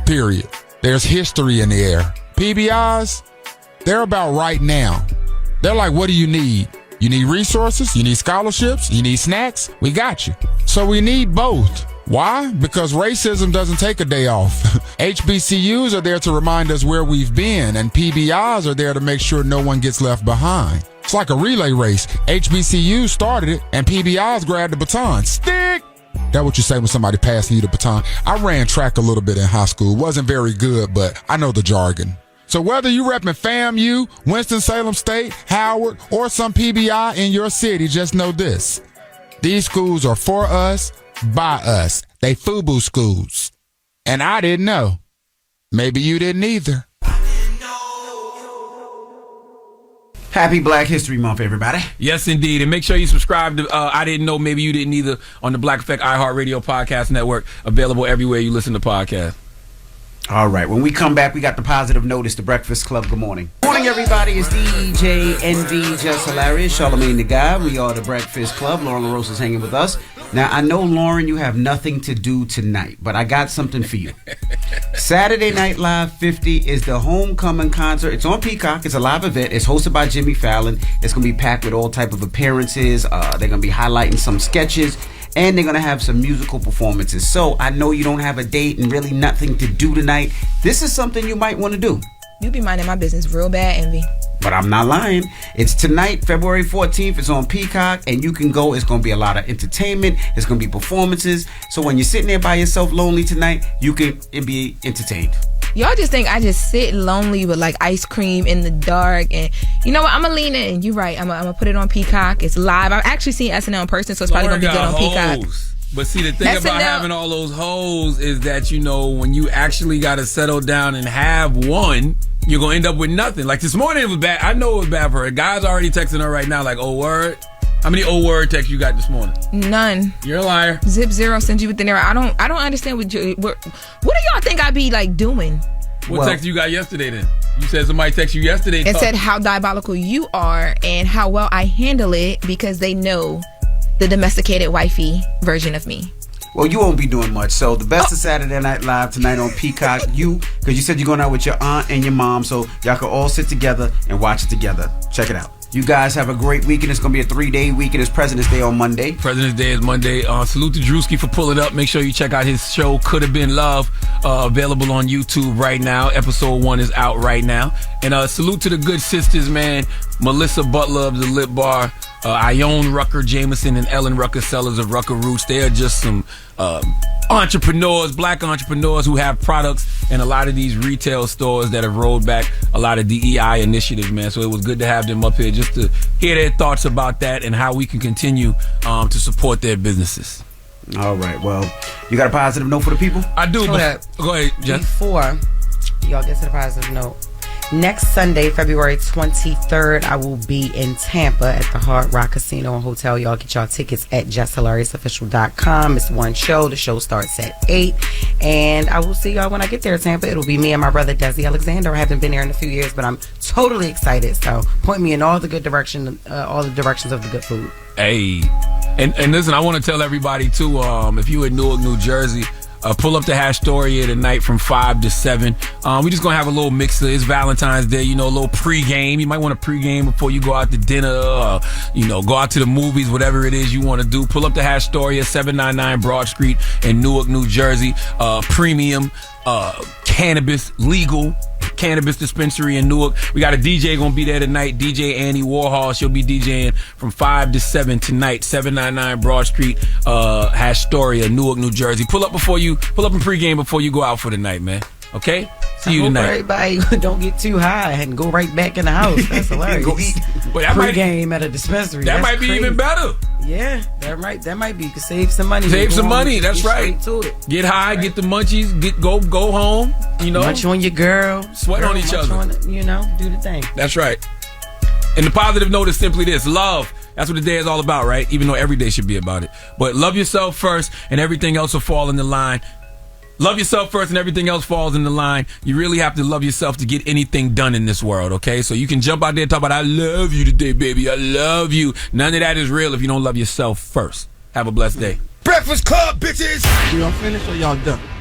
period. There's history in the air. PBIs, they're about right now. They're like, what do you need? You need resources? You need scholarships? You need snacks? We got you. So we need both. Why? Because racism doesn't take a day off. HBCUs are there to remind us where we've been, and PBIs are there to make sure no one gets left behind. It's like a relay race. HBCUs started it, and PBIs grabbed the baton. Stick! That's what you say when somebody passing you the baton. I ran track a little bit in high school. Wasn't very good, but I know the jargon. So whether you repping FAMU, Winston-Salem State, Howard, or some PBI in your city, just know this. These schools are for us, by us. They FUBU schools. And I didn't know. Maybe you didn't either. Happy Black History Month, everybody. Yes, indeed. And make sure you subscribe to I Didn't Know, Maybe You Didn't Either on the Black Effect iHeartRadio Podcast Network. Available everywhere you listen to podcasts. All right. When we come back, we got the positive notice, the Breakfast Club. Good morning. Good morning, everybody. It's DJ NV, Jess Hilarious, Charlamagne the Guy. We are the Breakfast Club. Lauren LaRosa is hanging with us. Now, I know, Lauren, you have nothing to do tonight, but I got something for you. Saturday Night Live 50 is the homecoming concert. It's on Peacock. It's a live event. It's hosted by Jimmy Fallon. It's going to be packed with all type of appearances. They're going to be highlighting some sketches. And they're going to have some musical performances. So I know you don't have a date and really nothing to do tonight. This is something you might want to do. You be minding my business real bad, Envy. But I'm not lying. It's tonight, February 14th. It's on Peacock, and you can go. It's going to be a lot of entertainment. It's going to be performances. So when you're sitting there by yourself lonely tonight, you can be entertained. Y'all just think I just sit lonely with like ice cream in the dark, and you know what? I'm gonna lean in. You're right. I'm gonna put it on Peacock. It's live. I've actually seen SNL in person, so it's probably gonna be good on Peacock. But see, the thing SNL, about having all those hoes is that, you know, when you actually got to settle down and have one, you're going to end up with nothing. Like this morning, it was bad. I know it was bad for her. Guys already texting her right now like, oh, word. How many old word texts you got this morning? None. You're a liar. Zip Zero sends you with the error. I don't understand what do y'all think I be like doing? What text you got yesterday then? You said somebody texted you yesterday. And said how diabolical you are and how well I handle it because they know the domesticated wifey version of me. Well, you won't be doing much. So the best of Saturday Night Live tonight on Peacock. Because you said you're going out with your aunt and your mom, so y'all can all sit together and watch it together. Check it out. You guys have a great weekend. It's going to be a 3-day weekend. It's President's Day on Monday. President's Day is Monday. Salute to Druski for pulling up. Make sure you check out his show, Could Have Been Love, available on YouTube right now. Episode 1 is out right now. And salute to the good sisters, man. Melissa Butler of the Lip Bar, Ione Rucker Jameson, and Ellen Rucker Sellers of Rucker Roots. They are just some entrepreneurs, black entrepreneurs who have products in a lot of these retail stores that have rolled back a lot of DEI initiatives, man. So it was good to have them up here just to hear their thoughts about that and how we can continue to support their businesses. All right. Well, you got a positive note for the people? I do. Go ahead, Jess. Before y'all get to the positive note, next Sunday, February 23rd, I will be in Tampa at the Hard Rock Casino and Hotel. Y'all get y'all tickets at JessHilariousOfficial.com. It's one show. The show starts at 8. And I will see y'all when I get there in Tampa. It'll be me and my brother, Desi Alexander. I haven't been there in a few years, but I'm totally excited. So point me in all the good directions, all the directions of the good food. Hey. And listen, I want to tell everybody, too, if you in Newark, New Jersey, pull up to Astoria tonight from 5 to 7. We just going to have a little mixer. It's Valentine's Day, you know, a little pregame. You might want to pregame before you go out to dinner or, go out to the movies, whatever it is you want to do. Pull up to Astoria, 799 Broad Street in Newark, New Jersey. Premium cannabis, legal cannabis dispensary in Newark. We got a DJ going to be there tonight, DJ Annie Warhol. She'll be DJing from 5 to 7 tonight, 799 Broad Street, Astoria, Newark, New Jersey. Pull up and pregame before you go out for the night, man. Okay? See you tonight. Everybody don't get too high and go right back in the house. That's hilarious. Go eat. Pre-game at a dispensary. That might be crazy. Even better. Yeah, that might be. You can save some money. Save some money. That's right. To it. Get high, get the munchies, go home. Munch on your girl. Sweat on each other. Do the thing. That's right. And the positive note is simply this: love. That's what the day is all about, right? Even though every day should be about it. But love yourself first, and everything else will fall in the line. Love yourself first and everything else falls in the line. You really have to love yourself to get anything done in this world, okay? So you can jump out there and talk about, I love you today, baby. I love you. None of that is real if you don't love yourself first. Have a blessed day. Breakfast Club, bitches! Y'all finished or y'all done?